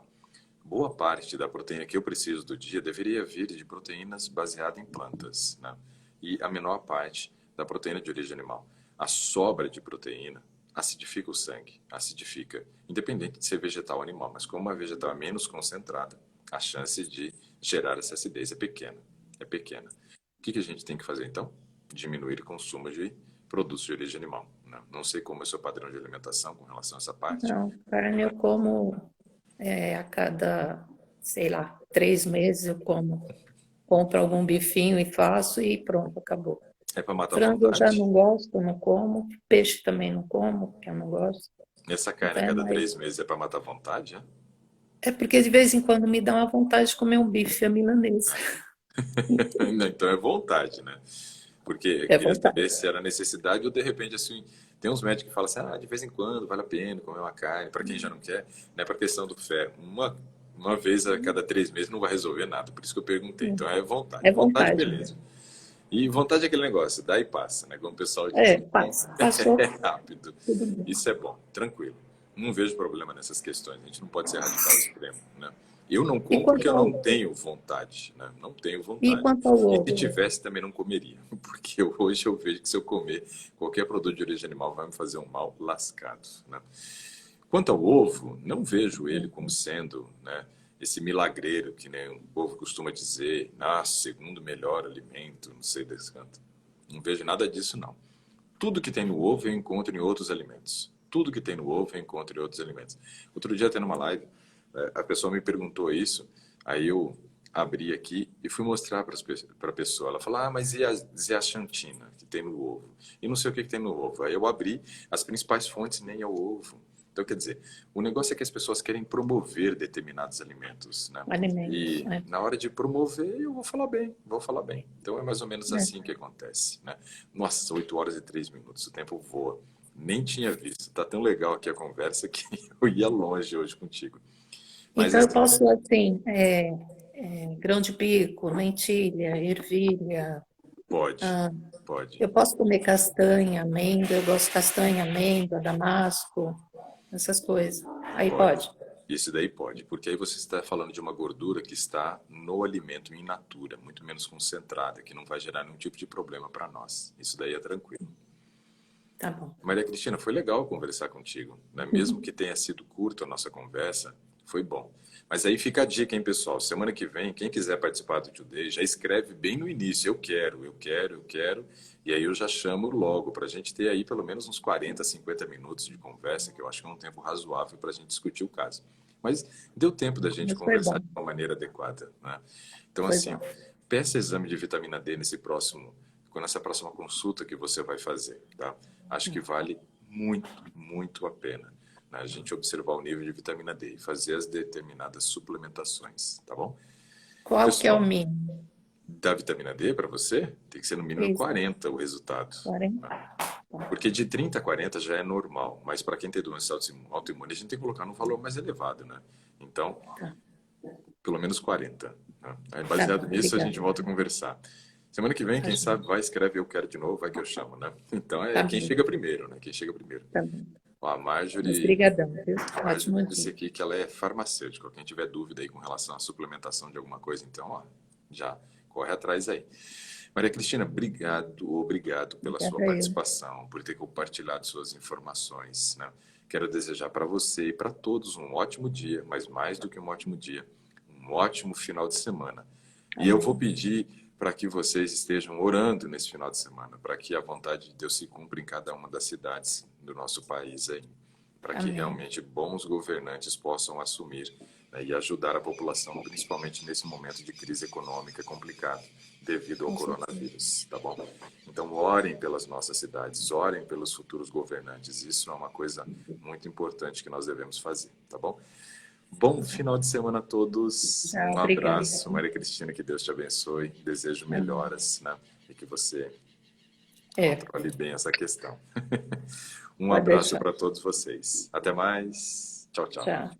Boa parte da proteína que eu preciso do dia deveria vir de proteínas baseadas em plantas, né? E a menor parte da proteína de origem animal. A sobra de proteína acidifica o sangue, acidifica, independente de ser vegetal ou animal, mas como a vegetal é menos concentrada, a chance de gerar essa acidez. É pequena, é pequena. O que a gente tem que fazer, então? Diminuir o consumo de produtos de origem animal, né? Não sei como é o seu padrão de alimentação com relação a essa parte. Não, carne eu como a cada, sei lá, 3 meses eu como. Compro algum bifinho e faço e pronto, acabou. É para matar a Frango eu já vontade? não gosto, não como. Peixe também não como, porque eu não gosto. Essa carne a Então é cada mais. 3 meses é para matar a vontade, é? É porque de vez em quando me dá uma vontade de comer um bife à milanesa. Então é vontade, né? Porque eu É queria vontade. saber se era necessidade ou de repente assim, tem uns médicos que falam assim, de vez em quando vale a pena comer uma carne, para quem já não quer, né? Para questão do ferro, uma vez a cada 3 meses não vai resolver nada, por isso que eu perguntei. Então é vontade, É vontade vontade beleza. mesmo. E vontade é aquele negócio, dá e passa, né? Como o pessoal diz. É, Então passa. Passou, é rápido, tudo bem. isso é bom, tranquilo. Não vejo problema nessas questões, a gente não pode ser radical ao extremo, né? Eu não E como porque quanto eu ao, não tenho vontade, né? Não tenho e vontade. quanto ao E se ovo? tivesse, também não comeria. Porque hoje eu vejo que se eu comer qualquer produto de origem animal vai me fazer um mal lascado, né? Quanto ao ovo, não vejo ele como sendo, né, esse milagreiro que nem o povo costuma dizer, segundo melhor alimento, não sei desse canto. Não vejo nada disso, não. Tudo que tem no ovo eu encontro em outros alimentos. Tudo que tem no ovo eu encontro em outros alimentos. Outro dia, tendo uma live, a pessoa me perguntou isso, aí eu abri aqui e fui mostrar para a pessoa. Ela falou, mas e a zeaxantina que tem no ovo? E não sei o que tem no ovo. Aí eu abri, as principais fontes nem é o ovo. Então, quer dizer, o negócio é que as pessoas querem promover determinados alimentos, né? Alimentos, E né? na hora de promover, eu vou falar bem, vou falar bem. Então é mais ou menos assim que acontece, né? Nossa, 8 horas e 3 minutos, o tempo voa. Nem tinha visto. Tá tão legal aqui a conversa que eu ia longe hoje contigo. Mas Então eu assim, posso, assim, grão de bico, lentilha, ervilha, pode, pode, eu posso comer castanha, amêndoa, eu gosto de castanha, amêndoa, damasco, essas coisas. Aí pode. pode. Isso daí pode, porque aí você está falando de uma gordura que está no alimento in natura, muito menos concentrada, que não vai gerar nenhum tipo de problema para nós. Isso daí é tranquilo. Tá bom. Maria Cristina, foi legal conversar contigo, né? Mesmo que tenha sido curto a nossa conversa, foi bom. Mas aí fica a dica, hein, pessoal? Semana que vem, quem quiser participar do Today, já escreve bem no início, eu quero, eu quero, eu quero, e aí eu já chamo logo, para a gente ter aí pelo menos uns 40, 50 minutos de conversa, que eu acho que é um tempo razoável para a gente discutir o caso. Mas deu tempo da gente Mas foi conversar bom, de uma maneira adequada, né? Então, foi assim, bom. peça exame de vitamina D nessa próxima consulta que você vai fazer, tá? Acho que vale muito, muito a pena, né, a gente observar o nível de vitamina D e fazer as determinadas suplementações, tá bom? Qual que é o Pessoal, mínimo? da vitamina D para você, tem que ser no mínimo Isso, 40 o resultado, 40. né? Porque de 30 a 40 já é normal, mas para quem tem doença autoimune, a gente tem que colocar num valor mais elevado, né? Então, Tá, pelo menos 40, né? Aí, tá baseado bom, nisso, a obrigada. gente volta a conversar. Semana que vem, Tá, quem sabe, joia. vai, escreve eu quero de novo, vai que eu chamo, né? Então é Tá quem bom, chega primeiro, né? Quem chega primeiro. tá bom. Ó, Mas brigadão, viu? A Ótimo Marjorie disse dia. aqui que ela é farmacêutica. Quem tiver dúvida aí com relação à suplementação de alguma coisa, então, ó, já corre atrás aí. Maria Cristina, obrigado pela sua Obrigada eu. participação, por ter compartilhado suas informações, né? Quero desejar para você e para todos um ótimo dia, mas mais do que um ótimo dia, um ótimo final de semana. E eu vou Amém. pedir para que vocês estejam orando nesse final de semana, para que a vontade de Deus se cumpra em cada uma das cidades do nosso país aí, para que Amém. realmente bons governantes possam assumir, né, e ajudar a população, principalmente nesse momento de crise econômica complicado devido ao Com certeza. coronavírus, tá bom? Então orem pelas nossas cidades, orem pelos futuros governantes. Isso é uma coisa muito importante que nós devemos fazer, tá bom? Bom final de semana a todos. Tchau, Um obrigada. abraço, Maria Cristina, que Deus te abençoe. Desejo Amém. melhoras, né? E que você É, controle bem essa questão. Um pode abraço deixar. para todos vocês. Até mais. Tchau, tchau. Tchau.